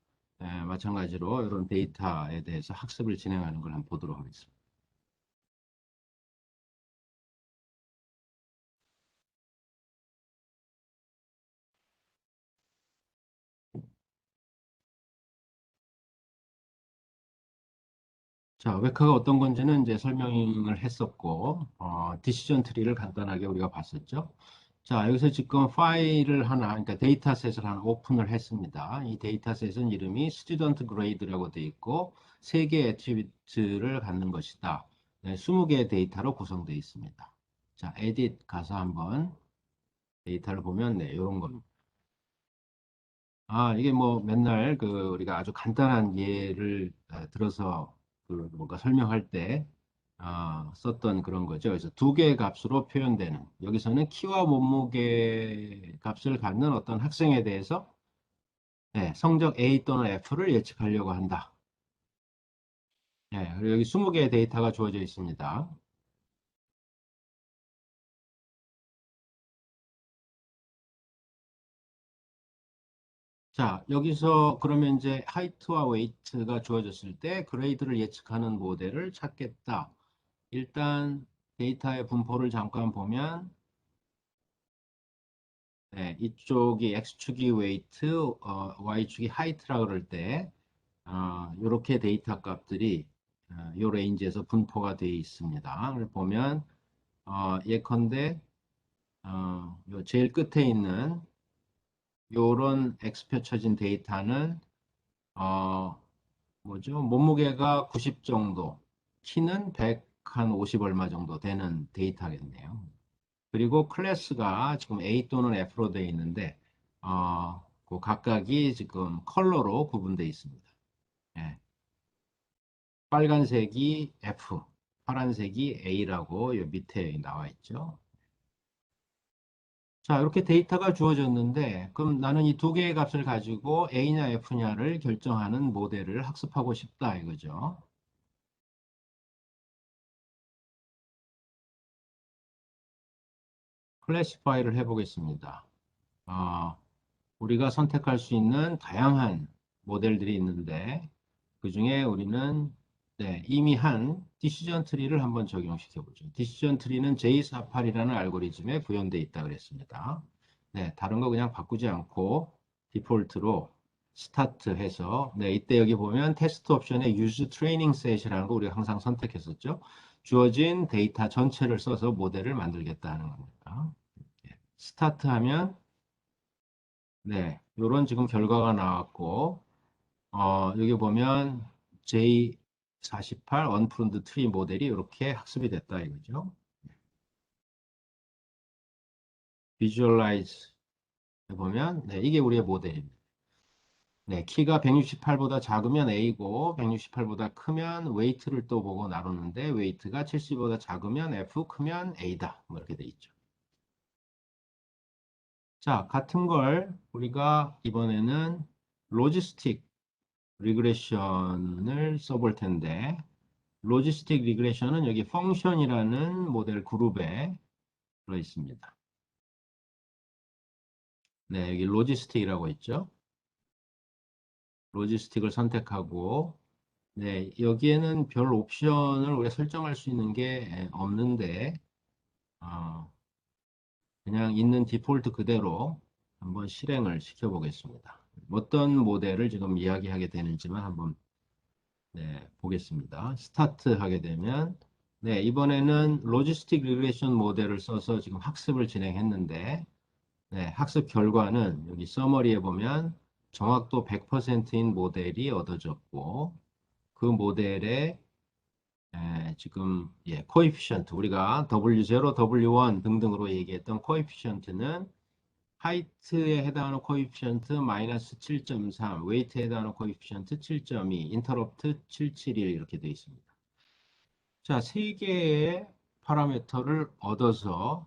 마찬가지로 이런 데이터에 대해서 학습을 진행하는 걸 한번 보도록 하겠습니다. 자, 웨카가 어떤 건지는 이제 설명을 했었고, 디시전 트리를 간단하게 우리가 봤었죠. 자, 여기서 지금 파일을 하나, 그러니까 데이터셋을 하나 오픈을 했습니다. 이 데이터셋은 이름이 스튜던트 그레이드라고 되어 있고, 3개의 애트리뷰트를 갖는 것이다. 네, 20개의 데이터로 구성되어 있습니다. 자, 에딧 가서 한번 데이터를 보면, 네, 이런 겁니다. 이게 뭐 맨날 우리가 아주 간단한 예를 들어서 뭔가 설명할 때 썼던 그런 거죠. 그래서 두 개의 값으로 표현되는 여기서는 키와 몸무게 값을 갖는 어떤 학생에 대해서 네, 성적 A 또는 F를 예측하려고 한다. 네, 그리고 여기 20개의 데이터가 주어져 있습니다. 자, 여기서 그러면 이제 하이트와 웨이트가 주어졌을 때 그레이드를 예측하는 모델을 찾겠다. 일단 데이터의 분포를 잠깐 보면 네, 이쪽이 X축이 웨이트, Y축이 하이트라 그럴 때 이렇게 데이터 값들이 이 레인지에서 분포가 되어 있습니다. 그걸 보면 예컨대 요 제일 끝에 있는 요런 X표 쳐진 데이터는 어, 뭐죠? 몸무게가 90 정도, 키는 100, 한 50 얼마 정도 되는 데이터겠네요. 그리고 클래스가 지금 A 또는 F로 되어 있는데, 그 각각이 지금 컬러로 구분되어 있습니다. 예, 빨간색이 F, 파란색이 A라고 요 밑에 나와 있죠. 자, 이렇게 데이터가 주어졌는데, 그럼 나는 이 두 개의 값을 가지고 A냐 F냐를 결정하는 모델을 학습하고 싶다 이거죠. 클래시파이를 해보겠습니다. 어, 우리가 선택할 수 있는 다양한 모델들이 있는데 그 중에 우리는 네, 이미 한 디시전 트리를 한번 적용시켜 보죠. 디시전 트리는 J48이라는 알고리즘에 구현되어 있다 그랬습니다. 네, 다른 거 그냥 바꾸지 않고 디폴트로 스타트 해서 네, 이때 여기 보면 테스트 옵션에 use training set이라는 거 우리가 항상 선택했었죠. 주어진 데이터 전체를 써서 모델을 만들겠다 하는 겁니다. 스타트 하면 네, 요런 지금 결과가 나왔고, 여기 보면 J48 언프론드 트리 모델이 이렇게 학습이 됐다 이거죠. 비주얼라이즈 해보면, 네, 이게 우리의 모델입니다. 네, 키가 168보다 작으면 A고 168보다 크면 웨이트를 또 보고 나누는데 웨이트가 70보다 작으면 F, 크면 A다. 뭐 이렇게 돼 있죠. 자, 같은 걸 우리가 이번에는 로지스틱 리그레션을 써볼 텐데 로지스틱 리그레션은 여기 펑션이라는 모델 그룹에 들어 있습니다. 네, 여기 로지스틱이라고 있죠. 로지스틱을 선택하고 네, 여기에는 별 옵션을 우리가 설정할 수 있는 게 없는데 어, 그냥 있는 디폴트 그대로 한번 실행을 시켜 보겠습니다. 어떤 모델을 지금 이야기하게 되는지만 한번 네, 보겠습니다. 스타트 하게 되면 네, 이번에는 로지스틱 리그레션 모델을 써서 지금 학습을 진행했는데 네, 학습 결과는 여기 서머리에 보면 정확도 100%인 모델이 얻어졌고 그 모델의 지금 코에피션트 우리가 W0, W1 등등으로 얘기했던 코에피션트는 하이트에 해당하는 코에피션트 마이너스 7.3, 웨이트에 해당하는 코에피션트 7.2, 인터럽트 771 이렇게 되어 있습니다. 자, 세 개의 파라미터를 얻어서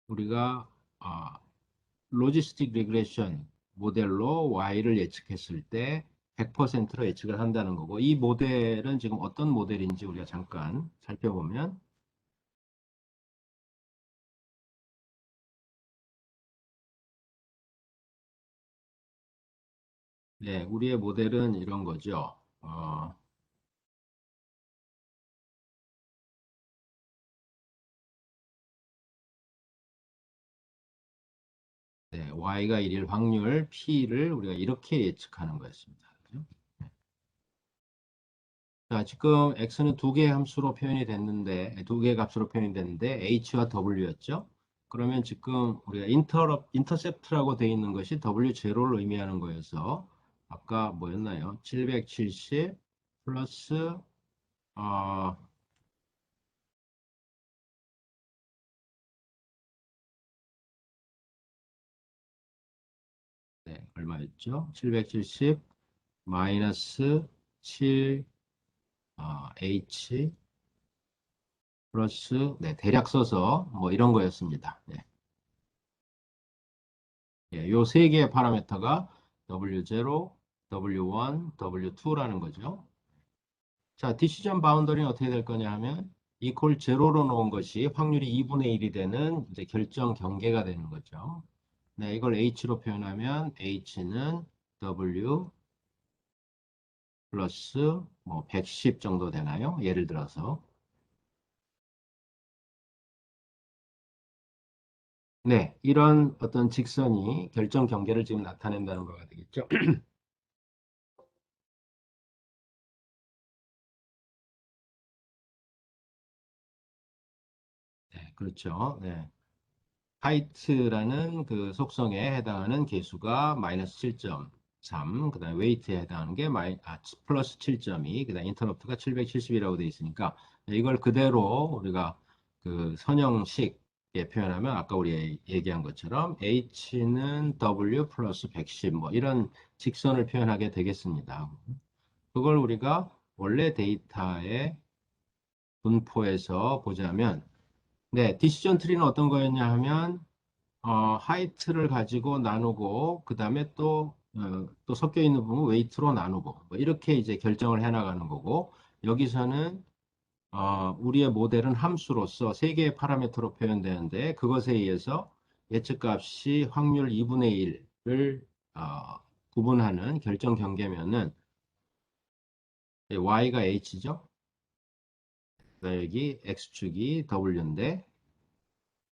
우리가 로지스틱 리그레션 모델로 Y를 예측했을 때 100%로 예측을 한다는 거고 이 모델은 지금 어떤 모델인지 우리가 잠깐 살펴보면 네, 우리의 모델은 이런 거죠. 네, Y가 1일 확률 P를 우리가 이렇게 예측하는 거였습니다. 그죠? 자, 지금 X는 두 개의 함수로 표현이 됐는데, 두 개의 값으로 표현이 됐는데, H와 W였죠? 그러면 지금 우리가 인터셉트라고 되어 있는 것이 W0를 의미하는 거여서, 아까 뭐였나요? 770 플러스, 어, 네, 얼마였죠? 770 마이너스 7, H 플러스, 네, 대략 써서 뭐 이런 거였습니다. 네. 예, 요 세 개의 파라미터가 W0, W1, W2라는 거죠. 자, 디시전 바운더리는 어떻게 될 거냐 하면 이퀄 제로로 놓은 것이 확률이 2분의 1이 되는 이제 결정 경계가 되는 거죠. 네, 이걸 H로 표현하면 H는 W 플러스 뭐 110 정도 되나요? 예를 들어서. 네, 이런 어떤 직선이 결정 경계를 지금 나타낸다는 거가 되겠죠. 네, 그렇죠. 네. 하이트라는 그 속성에 해당하는 계수가 마이너스 7.3, 그 다음에 웨이트에 해당하는 게 플러스 7.2, 그 다음에 인터럽트가 770이라고 되어 있으니까 이걸 그대로 우리가 그 선형식에 표현하면 아까 우리 얘기한 것처럼 H는 W 플러스 110, 뭐 이런 직선을 표현하게 되겠습니다. 그걸 우리가 원래 데이터의 분포에서 보자면 네, 디시전 트리는 어떤 거였냐 하면 하이트를 가지고 나누고 그 다음에 또 섞여 있는 부분 웨이트로 나누고 뭐 이렇게 이제 결정을 해 나가는 거고 여기서는 우리의 모델은 함수로서 세 개의 파라미터로 표현되는데 그것에 의해서 예측값이 확률 2분의 1을 구분하는 결정 경계면은 y가 h죠. 여기 x축이 w인데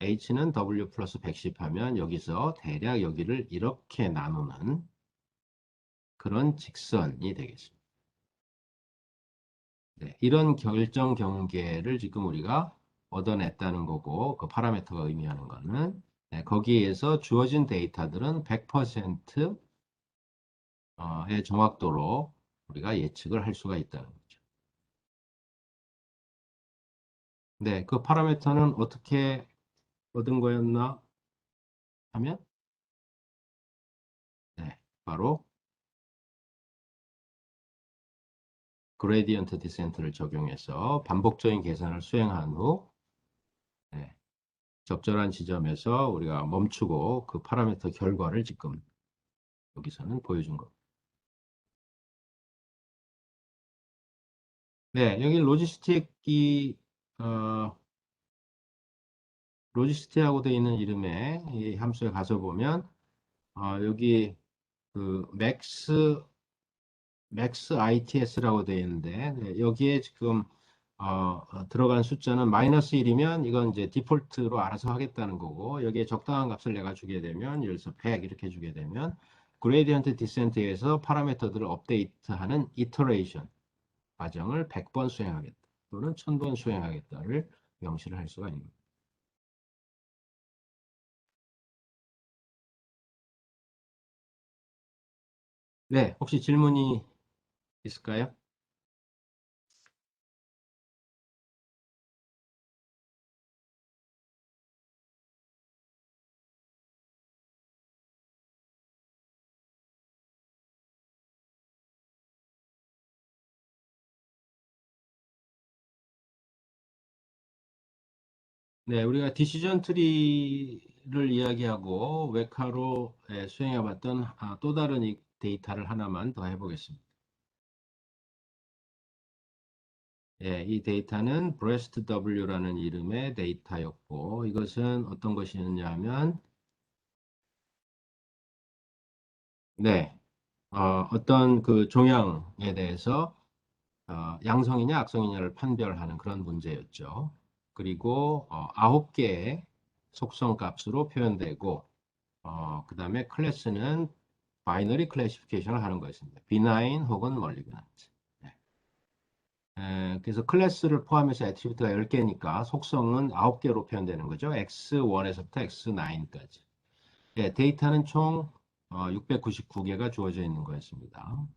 h는 w 플러스 110 하면 여기서 대략 여기를 이렇게 나누는 그런 직선이 되겠습니다. 네, 이런 결정 경계를 지금 우리가 얻어냈다는 거고 그 파라미터가 의미하는 거는 네, 거기에서 주어진 데이터들은 100%의 정확도로 우리가 예측을 할 수가 있다는 거죠. 네, 그 파라미터는 어떻게 얻은 거였나 하면 바로 그레디언트 디센트를 적용해서 반복적인 계산을 수행한 후 네, 적절한 지점에서 우리가 멈추고 그 파라미터 결과를 지금 여기서는 보여준 겁니다. 네, 여기 어, 로지스틱하고 되어 있는 이름의 이 함수에 가서 보면 여기 그 맥스 ITS라고 되어 있는데 네, 여기에 지금 들어간 숫자는 마이너스 1이면 이건 이제 디폴트로 알아서 하겠다는 거고 여기에 적당한 값을 내가 주게 되면 예를 들어서 100 이렇게 주게 되면 그레디언트 디센트에서 파라미터들을 업데이트하는 이터레이션 과정을 100번 수행하겠다 또는 1000번 수행하겠다를 명시를 할 수가 있는 거예요. 네, 혹시 질문이 있을까요? 네, 우리가 디시전 트리를 이야기하고 웨카로 수행해 봤던 또 다른 이 데이터를 하나만 더 해보겠습니다. 예, 이 데이터는 breast W라는 이름의 데이터였고 이것은 어떤 것이었냐면 네, 어떤 그 종양에 대해서 양성이냐 악성이냐를 판별하는 그런 문제였죠. 그리고 9개의 속성 값으로 표현되고 그 다음에 클래스는 바이너리 클래시피케이션을 하는 거였습니다. 비나인 혹은 멀리그넌트. 그래서 클래스를 포함해서 애트리뷰트가 10개니까 속성은 9개로 표현되는 거죠. X1에서부터 X9까지. 예, 데이터는 총 699개가 주어져 있는 거였습니다.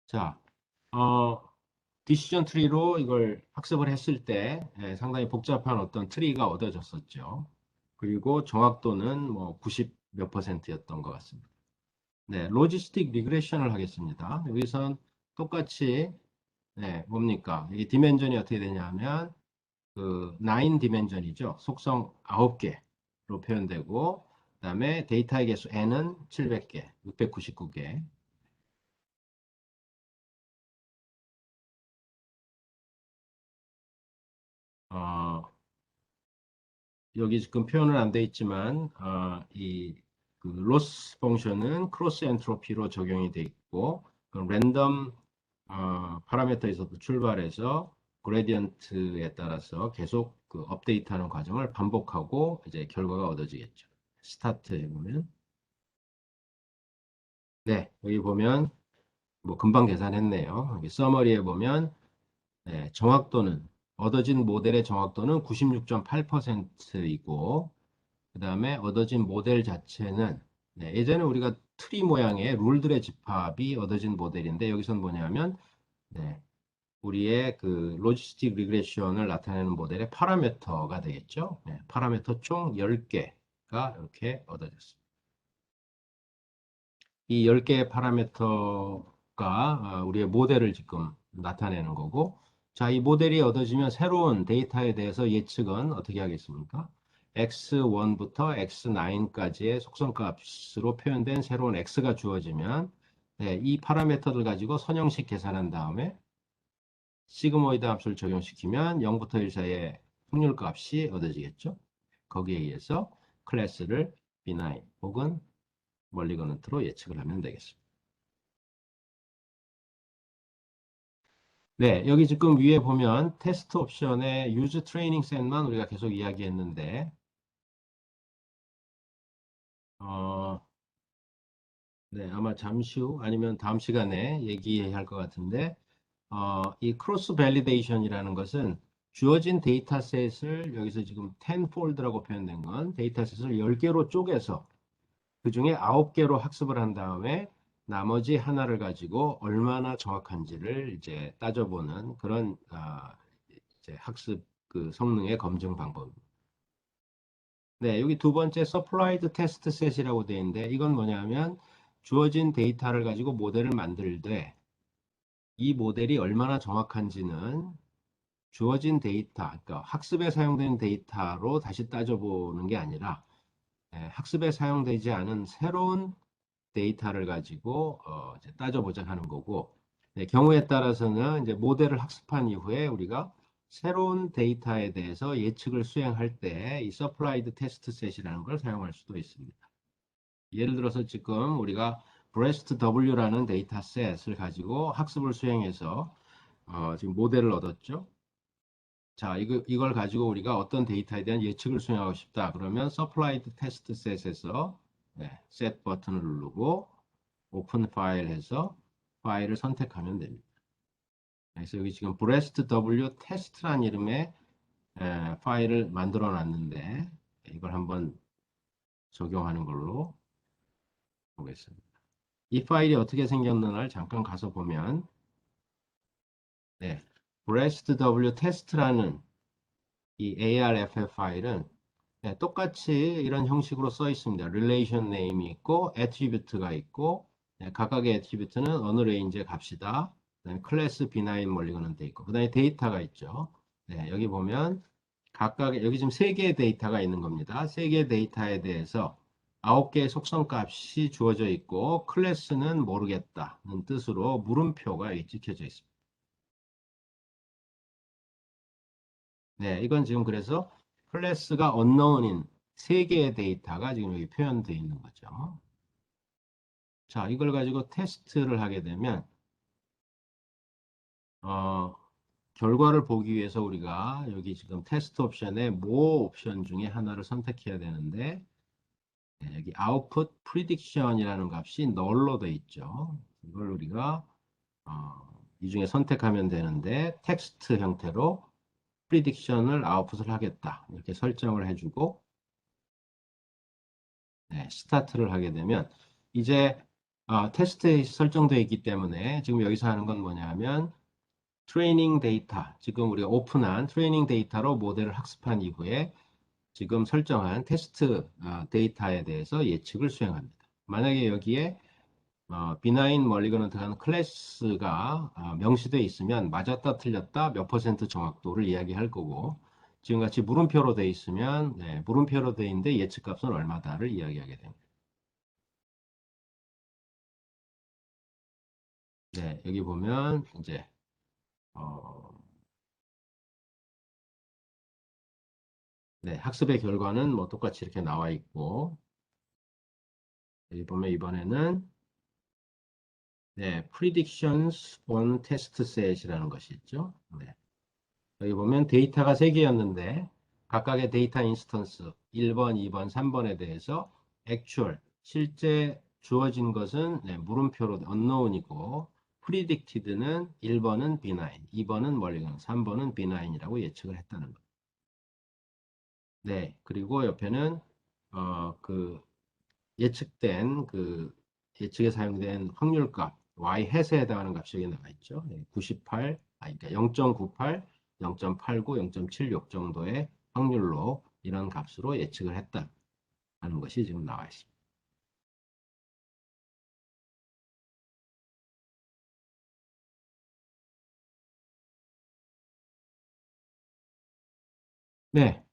자, 어, 디시전 트리로 이걸 학습을 했을 때 상당히 복잡한 어떤 트리가 얻어졌었죠. 그리고 정확도는 뭐 90 몇 퍼센트였던 것 같습니다. 네, 로지스틱 리그레션을 하겠습니다. 여기선 똑같이 네, 뭡니까? 이 디멘전이 어떻게 되냐면 그 9 디멘전이죠. 속성 9개로 표현되고 그다음에 데이터의 개수 n은 700개, 699개. 어, 여기 지금 표현은 안 돼 있지만 이그 로스 펑션은 크로스 엔트로피로 적용이 돼 있고 그 랜덤 파라미터에서도 출발해서 그레디언트에 따라서 계속 그 업데이트하는 과정을 반복하고 이제 결과가 얻어지겠죠. 스타트에 보면 네 여기 보면 뭐 금방 계산했네요. 여기 서머리에 보면 네, 정확도는 얻어진 모델의 정확도는 96.8%이고 그 다음에 얻어진 모델 자체는 네, 예전에 우리가 트리 모양의 룰들의 집합이 얻어진 모델인데 여기서는 뭐냐면 네, 우리의 그 로지스틱 리그레션을 나타내는 모델의 파라미터가 되겠죠. 네, 파라미터 총 10개가 이렇게 얻어졌습니다. 이 10개의 파라미터가 우리의 모델을 지금 나타내는 거고 자, 이 모델이 얻어지면 새로운 데이터에 대해서 예측은 어떻게 하겠습니까? X1부터 X9까지의 속성값으로 표현된 새로운 X가 주어지면 네, 이 파라미터를 가지고 선형식 계산한 다음에 시그모이드 함수를 적용시키면 0부터 1 사이의 확률 값이 얻어지겠죠. 거기에 의해서 클래스를 B9 혹은 멀리거넌트로 예측을 하면 되겠습니다. 네, 여기 지금 위에 보면 테스트 옵션의 use training set만 우리가 계속 이야기했는데 어, 네, 아마 잠시 후 아니면 다음 시간에 얘기해야 할 것 같은데 이 크로스 밸리데이션이라는 것은 주어진 데이터셋을 여기서 지금 10 폴드라고 표현된 건 데이터셋을 10개로 쪼개서 그 중에 9개로 학습을 한 다음에 나머지 하나를 가지고 얼마나 정확한지를 이제 따져보는 그런 이제 학습 그 성능의 검증 방법입니다. 네, 여기 두 번째 서플라이드 테스트 셋이라고 되어 있는데 이건 뭐냐면 주어진 데이터를 가지고 모델을 만들되 이 모델이 얼마나 정확한지는 주어진 데이터, 그러니까 학습에 사용되는 데이터로 다시 따져보는 게 아니라 학습에 사용되지 않은 새로운 데이터를 가지고 이제 따져보자 하는 거고, 경우에 따라서는 이제 모델을 학습한 이후에 우리가 새로운 데이터에 대해서 예측을 수행할 때 이 서플라이드 테스트 셋이라는 걸 사용할 수도 있습니다. 예를 들어서 지금 우리가 브레스트 W라는 데이터셋을 가지고 학습을 수행해서 지금 모델을 얻었죠. 자, 이걸 가지고 우리가 어떤 데이터에 대한 예측을 수행하고 싶다. 그러면 서플라이드 테스트 셋에서 셋 버튼을 누르고 오픈 파일 해서 파일을 선택하면 됩니다. 그래서 여기 지금 breast w test란 이름의 파일을 만들어 놨는데 이걸 한번 적용하는 걸로 보겠습니다. 이 파일이 어떻게 생겼는지를 잠깐 가서 보면 breast w test라는 이 ARFF 파일은 똑같이 이런 형식으로 써 있습니다. relation name이 있고 attribute가 있고 각각의 attribute는 어느 레인지의 값이다. 그다음에 클래스 B9 멀리건은 돼 있고 그다음에 데이터가 있죠. 여기 보면 각각의 여기 지금 세 개의 데이터가 있는 겁니다. 세 개의 데이터에 대해서 9개의 속성 값이 주어져 있고 클래스는 모르겠다는 뜻으로 물음표가 여기 찍혀져 있습니다. 이건 지금 그래서 클래스가 unknown인 세 개의 데이터가 지금 여기 표현되어 있는 거죠. 자, 이걸 가지고 테스트를 하게 되면 어, 결과를 보기 위해서 우리가 여기 지금 테스트 옵션에 모 옵션 중에 하나를 선택해야 되는데 여기 output prediction이라는 값이 null로 되어 있죠. 이걸 우리가 이 중에 선택하면 되는데 텍스트 형태로 prediction을 아웃풋을 하겠다. 이렇게 설정을 해주고 스타트를 하게 되면 이제 테스트에 설정되어 있기 때문에 지금 여기서 하는 건 뭐냐면 트레이닝 데이터, 지금 우리가 오픈한 트레이닝 데이터로 모델을 학습한 이후에 지금 설정한 테스트 데이터에 대해서 예측을 수행합니다. 만약에 여기에 비나인 멀리건넌트라는 클래스가 명시되어 있으면 맞았다 틀렸다 몇 퍼센트 정확도를 이야기할 거고 지금같이 물음표로 되어 있으면 물음표로 되어 있는데 예측값은 얼마다를 이야기하게 됩니다. 여기 보면 이제 어, 학습의 결과는 뭐 똑같이 이렇게 나와 있고 여기 보면 이번에는 predictions on test set이라는 것이 있죠. 여기 보면 데이터가 3개였는데 각각의 데이터 인스턴스 1번, 2번, 3번에 대해서 actual, 실제 주어진 것은 물음표로 unknown이고 predicted는 1번은 B9, 2번은 멀리건, 3번은 B9이라고 예측을 했다는 것. 그리고 옆에는 그 예측된 그 예측에 사용된 확률값 y 해세에 해당하는 값이 여기 나와 있죠. 98, 그러니까 0.98, 0.89, 0.76 정도의 확률로 이런 값으로 예측을 했다 하는 것이 지금 나와 있습니다.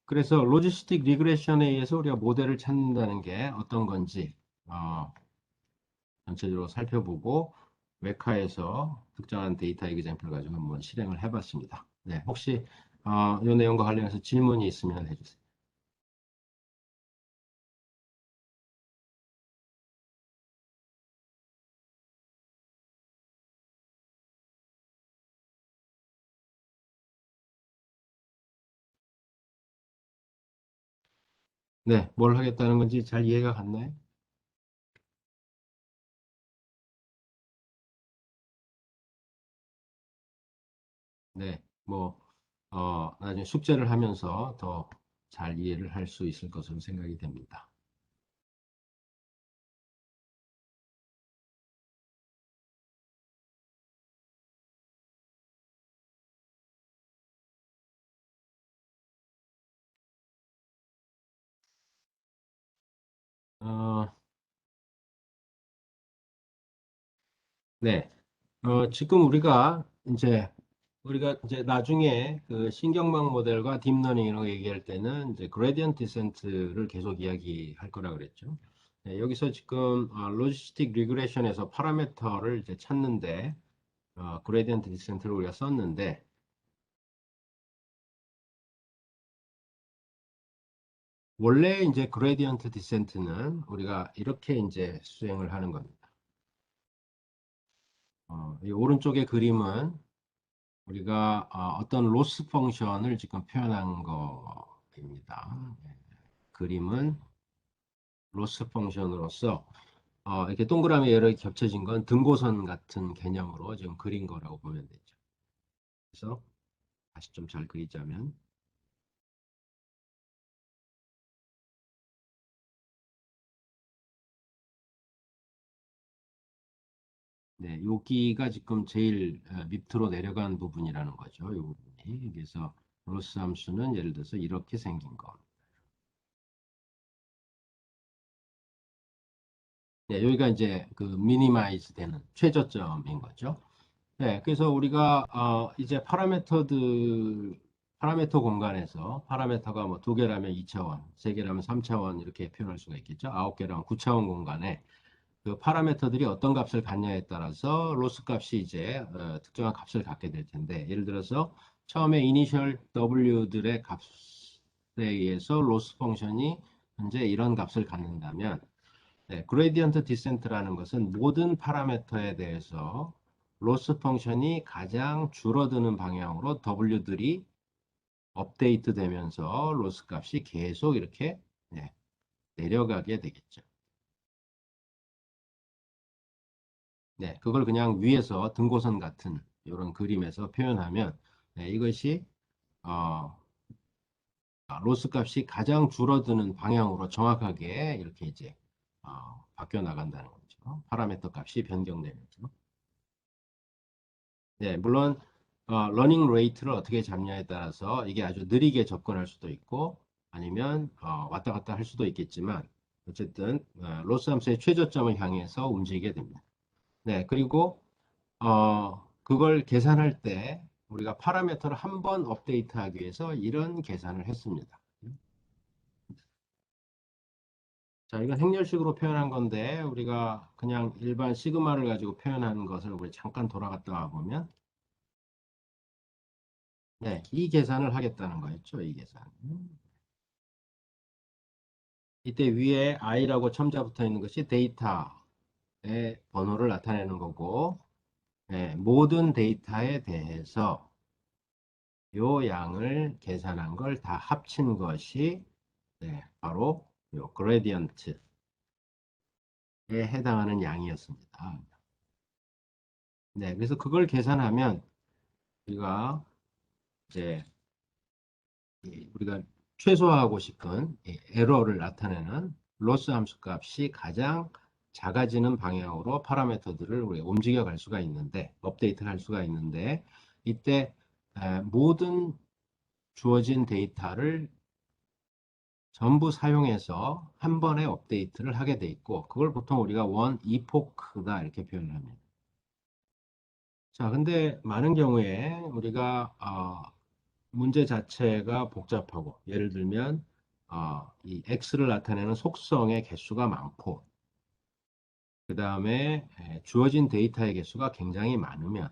그래서 로지스틱 리그레션에 의해서 우리가 모델을 찾는다는 게 어떤 건지 전체적으로 살펴보고 웨카에서 특정한 데이터 에그젬플을 가지고 한번 실행을 해봤습니다. 혹시 이 내용과 관련해서 질문이 있으면 해주세요. 뭘 하겠다는 건지 잘 이해가 갔나요? 뭐 나중에 숙제를 하면서 더 잘 이해를 할 수 있을 것으로 생각이 됩니다. 어, 네. 지금 우리가 이제 나중에 그 신경망 모델과 딥러닝 이런 거 얘기할 때는 이제 그레디언트 디센트를 계속 이야기할 거라 그랬죠. 네, 여기서 지금 로지스틱 리그레션에서 파라미터를 이제 찾는데 그레디언트 디센트를 우리가 썼는데 원래 이제 그레디언트 디센트는 우리가 이렇게 이제 수행을 하는 겁니다. 이 오른쪽의 그림은 우리가 어떤 로스 펑션을 지금 표현한 거입니다. 네, 그림은 로스 펑션으로서 이렇게 동그라미 여러 개 겹쳐진 건 등고선 같은 개념으로 지금 그린 거라고 보면 되죠. 그래서 다시 좀 잘 그리자면, 네, 여기가 지금 제일 밑으로 내려간 부분이라는 거죠. 이 부분이. 그래서 로스 함수는 예를 들어서 이렇게 생긴 거. 네, 여기가 이제 그 미니마이즈 되는 최저점인 거죠. 네, 그래서 우리가 이제 파라미터 공간에서 파라미터가 뭐 두 개라면 2차원, 세 개라면 3차원 이렇게 표현할 수가 있겠죠. 아홉 개라면 9차원 공간에 그 파라미터들이 어떤 값을 갖냐에 따라서 로스 값이 이제 특정한 값을 갖게 될 텐데, 예를 들어서 처음에 이니셜 W들의 값에 의해서 로스 펑션이 현재 이런 값을 갖는다면, 네, 그레디언트 디센트라는 것은 모든 파라미터에 대해서 로스 펑션이 가장 줄어드는 방향으로 W들이 업데이트 되면서 로스 값이 계속 이렇게 네, 내려가게 되겠죠. 네, 그걸 그냥 위에서 등고선 같은 이런 그림에서 표현하면 네, 이것이 어, 로스 값이 가장 줄어드는 방향으로 정확하게 이렇게 이제 바뀌어 나간다는 거죠. 파라미터 값이 변경되면서. 네, 물론 러닝 레이트를 어떻게 잡냐에 따라서 이게 아주 느리게 접근할 수도 있고 아니면 왔다 갔다 할 수도 있겠지만 어쨌든 로스 함수의 최저점을 향해서 움직이게 됩니다. 네, 그리고 그걸 계산할 때 우리가 파라미터를 한 번 업데이트하기 위해서 이런 계산을 했습니다. 자, 이건 행렬식으로 표현한 건데 우리가 그냥 일반 시그마를 가지고 표현하는 것을 우리 잠깐 돌아갔다 와 보면 네, 이 계산을 하겠다는 거였죠. 이 계산. 이때 위에 i라고 첨자 붙어 있는 것이 데이터의 번호를 나타내는 거고 네, 모든 데이터에 대해서 요 양을 계산한 걸 다 합친 것이 네, 바로 요 그레디언트에 해당하는 양이었습니다. 네, 그래서 그걸 계산하면 우리가 이제 우리가 최소화하고 싶은 이 에러를 나타내는 로스 함수 값이 가장 작아지는 방향으로 파라미터들을 우리가 움직여 갈 수가 있는데 업데이트를 할 수가 있는데 이때 모든 주어진 데이터를 전부 사용해서 한 번에 업데이트를 하게 돼 있고 그걸 보통 우리가 원 이포크다 이렇게 표현을 합니다. 자, 근데 많은 경우에 우리가 문제 자체가 복잡하고 예를 들면 이 x를 나타내는 속성의 개수가 많고 그 다음에 주어진 데이터의 개수가 굉장히 많으면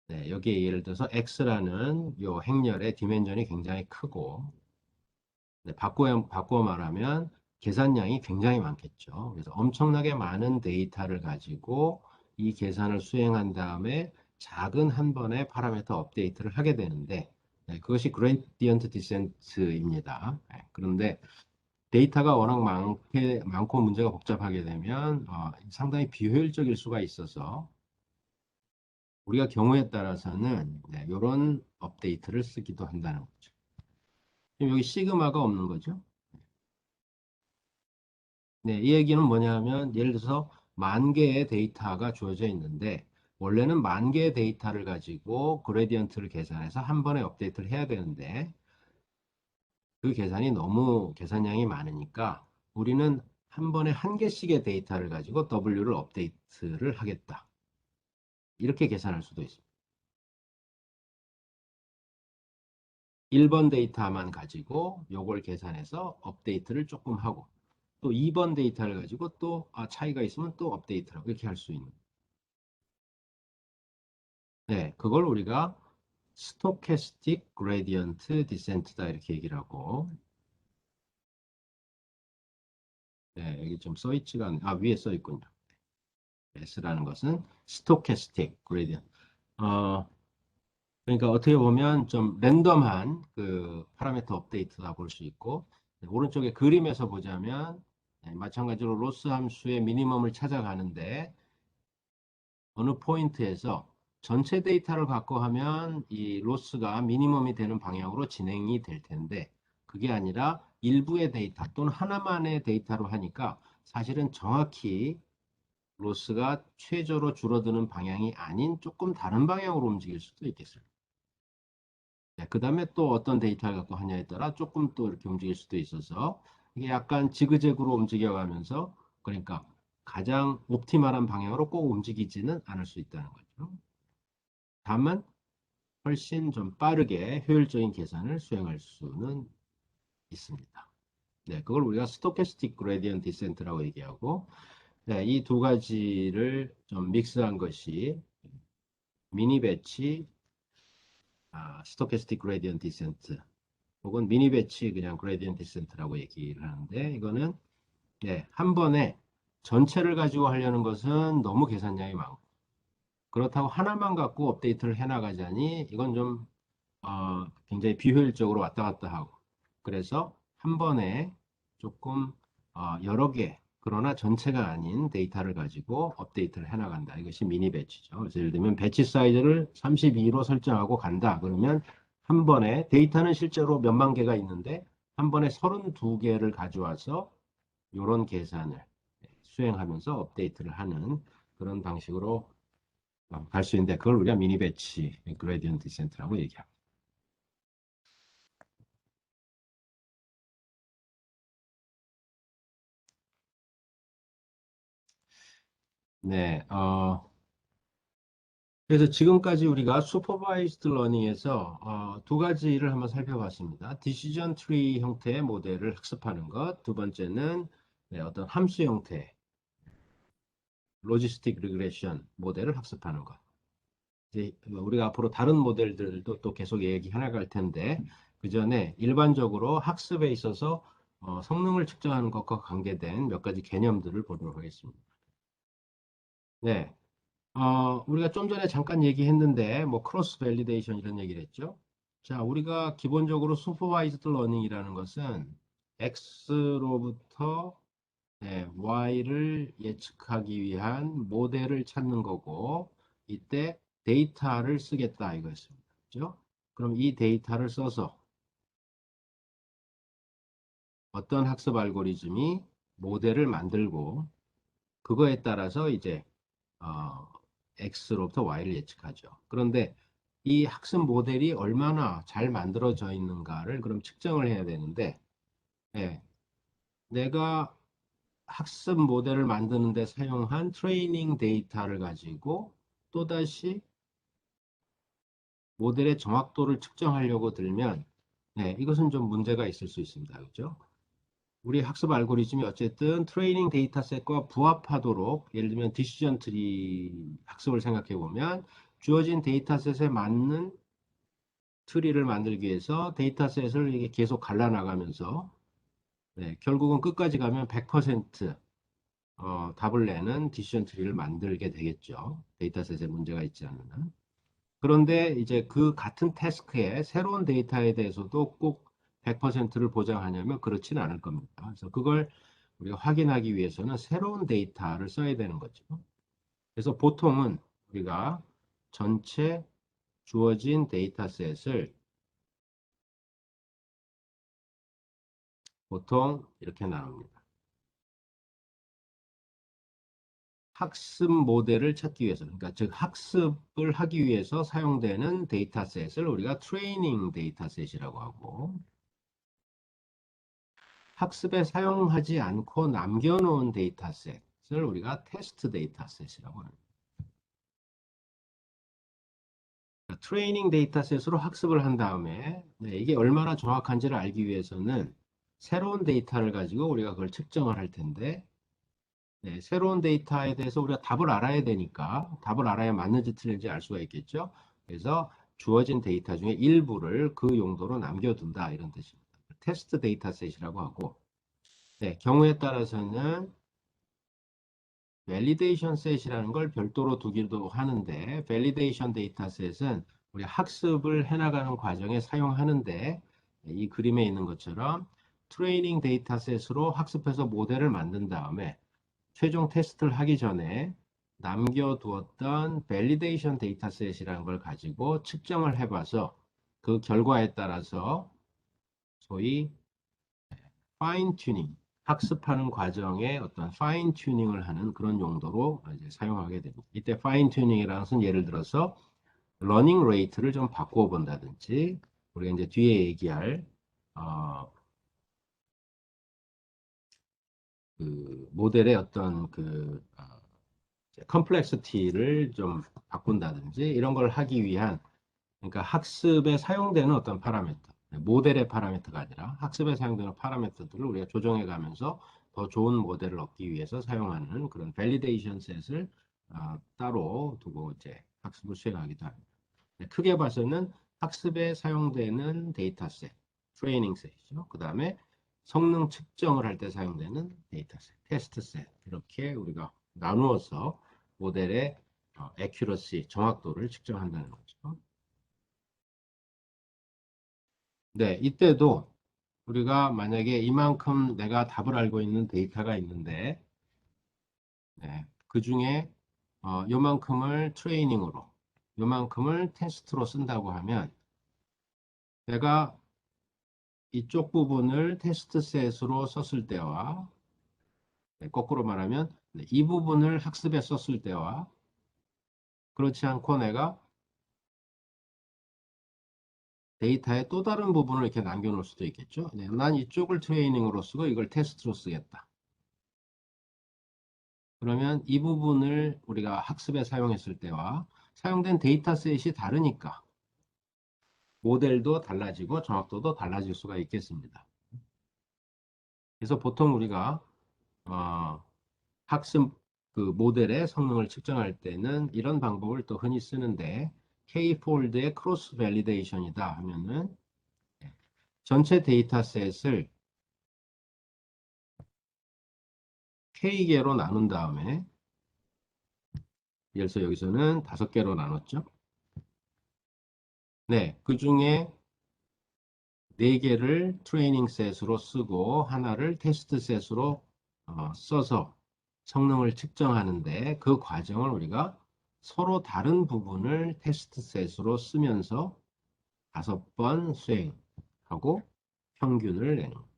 네, 여기에 예를 들어서 x라는 요 행렬의 디멘전이 굉장히 크고 네, 바꾸어 말하면 계산량이 굉장히 많겠죠. 그래서 엄청나게 많은 데이터를 가지고 이 계산을 수행한 다음에 작은 한 번의 파라미터 업데이트를 하게 되는데 네, 그것이 그레디언트 디센트입니다. 네, 그런데 데이터가 워낙 많고 문제가 복잡하게 되면 상당히 비효율적일 수가 있어서 우리가 경우에 따라서는 네, 이런 업데이트를 쓰기도 한다는 거죠. 지금 여기 시그마가 없는 거죠. 네, 이 얘기는 뭐냐면 예를 들어서 만 개의 데이터가 주어져 있는데 원래는 만 개의 데이터를 가지고 그레디언트를 계산해서 한 번에 업데이트를 해야 되는데 그 계산이 너무 계산량이 많으니까 우리는 한 번에 한 개씩의 데이터를 가지고 W를 업데이트를 하겠다. 이렇게 계산할 수도 있습니다. 1번 데이터만 가지고 요걸 계산해서 업데이트를 조금 하고 또 2번 데이터를 가지고 또 차이가 있으면 또 업데이트를 하고 이렇게 할 수 있는. 네, 그걸 우리가 스토캐스틱 그레디언트 디센트다 이렇게 얘기를 하고 네, 여기 좀 써 있지가 않네. 위에 써 있군요. S라는 것은 스토캐스틱 그레디언트. 어, 그러니까 어떻게 보면 좀 랜덤한 그 파라미터 업데이트다 볼 수 있고 네, 오른쪽에 그림에서 보자면 네, 마찬가지로 로스 함수의 미니멈을 찾아가는데 어느 포인트에서 전체 데이터를 갖고 하면 이 로스가 미니멈이 되는 방향으로 진행이 될 텐데 그게 아니라 일부의 데이터 또는 하나만의 데이터로 하니까 사실은 정확히 로스가 최저로 줄어드는 방향이 아닌 조금 다른 방향으로 움직일 수도 있겠어요. 네, 그 다음에 또 어떤 데이터를 갖고 하냐에 따라 조금 또 이렇게 움직일 수도 있어서 이게 약간 지그재그로 움직여가면서 그러니까 가장 옵티멀한 방향으로 꼭 움직이지는 않을 수 있다는 거죠. 다만 훨씬 좀 빠르게 효율적인 계산을 수행할 수는 있습니다. 네, 그걸 우리가 스토캐스틱 그레디언트 디센트라고 얘기하고 네, 이 두 가지를 좀 믹스한 것이 미니 배치 스토캐스틱 그레디언트 디센트 혹은 미니 배치 그냥 그레디언트 디센트라고 얘기를 하는데 이거는 네, 한 번에 전체를 가지고 하려는 것은 너무 계산량이 많고 그렇다고 하나만 갖고 업데이트를 해나가자니 이건 좀 굉장히 비효율적으로 왔다 갔다 하고 그래서 한 번에 조금 여러 개 그러나 전체가 아닌 데이터를 가지고 업데이트를 해나간다. 이것이 미니 배치죠. 그래서 예를 들면 배치 사이즈를 32로 설정하고 간다. 그러면 한 번에 데이터는 실제로 몇만 개가 있는데 한 번에 32개를 가져와서 이런 계산을 수행하면서 업데이트를 하는 그런 방식으로 갈 수 있는데 그걸 우리가 미니 배치 그레디언트 디센트라고 얘기합니다. 네, 그래서 지금까지 우리가 슈퍼바이즈드 러닝에서 두 가지를 한번 살펴봤습니다. 디시전 트리 형태의 모델을 학습하는 것. 두 번째는 네, 어떤 함수 형태, 로지스틱 리그레션 모델을 학습하는 것. 이제 우리가 앞으로 다른 모델들도 또 계속 얘기해 나갈 텐데 그 전에 일반적으로 학습에 있어서 성능을 측정하는 것과 관계된 몇 가지 개념들을 보도록 하겠습니다. 네, 우리가 좀 전에 잠깐 얘기했는데, 뭐, 크로스 밸리데이션 이런 얘기를 했죠. 자, 우리가 기본적으로 슈퍼바이즈드 러닝이라는 것은 X로부터 Y를 예측하기 위한 모델을 찾는 거고, 이때 데이터를 쓰겠다 이거였습니다. 그죠? 그럼 이 데이터를 써서 어떤 학습 알고리즘이 모델을 만들고, 그거에 따라서 이제 어, X로부터 Y를 예측하죠. 그런데 이 학습 모델이 얼마나 잘 만들어져 있는가를 그럼 측정을 해야 되는데, 예, 내가 학습 모델을 만드는데 사용한 트레이닝 데이터를 가지고 또다시 모델의 정확도를 측정하려고 들면, 이것은 좀 문제가 있을 수 있습니다. 그죠? 우리 학습 알고리즘이 어쨌든 트레이닝 데이터셋과 부합하도록 예를 들면 디시전 트리 학습을 생각해 보면 주어진 데이터셋에 맞는 트리를 만들기 위해서 데이터셋을 이게 계속 갈라나가면서 결국은 끝까지 가면 100% 답을 내는 디시전 트리를 만들게 되겠죠. 데이터셋에 문제가 있지 않는 한. 그런데 이제 그 같은 태스크에 새로운 데이터에 대해서도 꼭 100%를 보장하냐면 그렇지는 않을 겁니다. 그래서 그걸 우리가 확인하기 위해서는 새로운 데이터를 써야 되는 거죠. 그래서 보통은 우리가 전체 주어진 데이터셋을 보통 이렇게 나눕니다. 학습 모델을 찾기 위해서, 그러니까 즉 학습을 하기 위해서 사용되는 데이터셋을 우리가 트레이닝 데이터셋이라고 하고 학습에 사용하지 않고 남겨놓은 데이터셋을 우리가 테스트 데이터셋이라고 합니다. 트레이닝 데이터셋으로 학습을 한 다음에 이게 얼마나 정확한지를 알기 위해서는 새로운 데이터를 가지고 우리가 그걸 측정을 할 텐데 새로운 데이터에 대해서 우리가 답을 알아야 되니까 답을 알아야 맞는지 틀린지 알 수가 있겠죠. 그래서 주어진 데이터 중에 일부를 그 용도로 남겨둔다 이런 뜻입니다. 테스트 데이터셋이라고 하고 경우에 따라서는 밸리데이션 셋이라는 걸 별도로 두기도 하는데 밸리데이션 데이터셋은 우리 학습을 해나가는 과정에 사용하는데 이 그림에 있는 것처럼 트레이닝 데이터셋으로 학습해서 모델을 만든 다음에 최종 테스트를 하기 전에 남겨두었던 밸리데이션 데이터셋이라는 걸 가지고 측정을 해봐서 그 결과에 따라서 소위 파인 튜닝, 학습하는 과정에 어떤 파인 튜닝을 하는 그런 용도로 이제 사용하게 됩니다. 이때 파인 튜닝이라는 것은 예를 들어서 러닝 레이트를 좀 바꾸어 본다든지 우리가 이제 뒤에 얘기할 그 모델의 어떤 그 컴플렉시티를 좀 바꾼다든지 이런 걸 하기 위한 그러니까 학습에 사용되는 어떤 파라미터, 모델의 파라미터가 아니라 학습에 사용되는 파라미터들을 우리가 조정해 가면서 더 좋은 모델을 얻기 위해서 사용하는 그런 밸리데이션 셋을 따로 두고 이제 학습을 수행하기도 합니다. 크게 봐서는 학습에 사용되는 데이터셋, 트레이닝 셋이죠. 그 다음에 성능 측정을 할 때 사용되는 데이터셋, 테스트 셋 이렇게 우리가 나누어서 모델의 accuracy, 정확도를 측정한다는 거죠. 네, 이때도 우리가 만약에 이만큼 내가 답을 알고 있는 데이터가 있는데 그 중에 요만큼을 트레이닝으로 요만큼을 테스트로 쓴다고 하면 내가 이쪽 부분을 테스트 셋으로 썼을 때와 거꾸로 말하면 이 부분을 학습에 썼을 때와 그렇지 않고 내가 데이터의 또 다른 부분을 이렇게 남겨놓을 수도 있겠죠. 난 이쪽을 트레이닝으로 쓰고 이걸 테스트로 쓰겠다. 그러면 이 부분을 우리가 학습에 사용했을 때와 사용된 데이터셋이 다르니까 모델도 달라지고 정확도도 달라질 수가 있겠습니다. 그래서 보통 우리가 학습 그 모델의 성능을 측정할 때는 이런 방법을 또 흔히 쓰는데 K-폴드의 크로스 밸리데이션이다 하면은 전체 데이터셋을 K개로 나눈 다음에 예를 들어서 여기서는 5개로 나눴죠. 그 중에 4개를 트레이닝 셋으로 쓰고 하나를 테스트 셋으로 써서 성능을 측정하는데 그 과정을 우리가 서로 다른 부분을 테스트 셋으로 쓰면서 5번 수행하고 평균을 내는 거예요.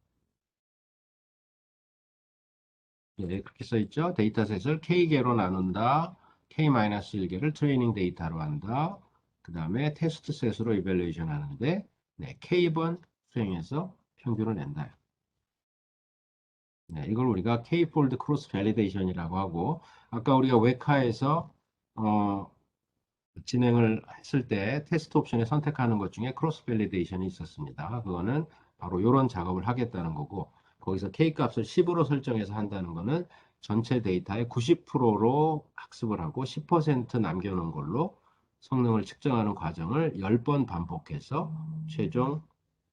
그렇게 써 있죠. 데이터셋을 K개로 나눈다. K-1개를 트레이닝 데이터로 한다. 그 다음에 테스트 셋으로 이밸루에이션 하는데 K번 수행해서 평균을 낸다. 이걸 우리가 K-폴드 크로스 밸리데이션이라고 하고 아까 우리가 웨카에서 진행을 했을 때 테스트 옵션에 선택하는 것 중에 크로스 밸리데이션이 있었습니다. 그거는 바로 이런 작업을 하겠다는 거고 거기서 K 값을 10으로 설정해서 한다는 거는 전체 데이터의 90%로 학습을 하고 10% 남겨놓은 걸로 성능을 측정하는 과정을 10번 반복해서 최종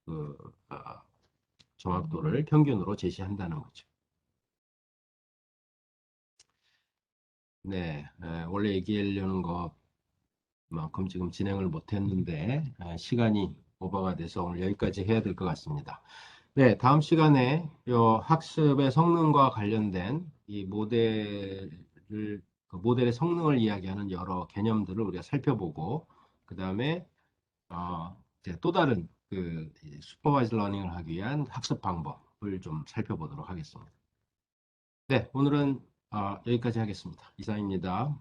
그, 정확도를 평균으로 제시한다는 거죠. 원래 얘기하려는 것만큼 지금 진행을 못했는데 시간이 오버가 돼서 오늘 여기까지 해야 될 것 같습니다. 다음 시간에 요 학습의 성능과 관련된 이 그 모델의 성능을 이야기하는 여러 개념들을 우리가 살펴보고 그 다음에 이제 또 다른 그 슈퍼바이즈 러닝을 하기 위한 학습 방법을 좀 살펴보도록 하겠습니다. 오늘은 여기까지 하겠습니다. 이상입니다.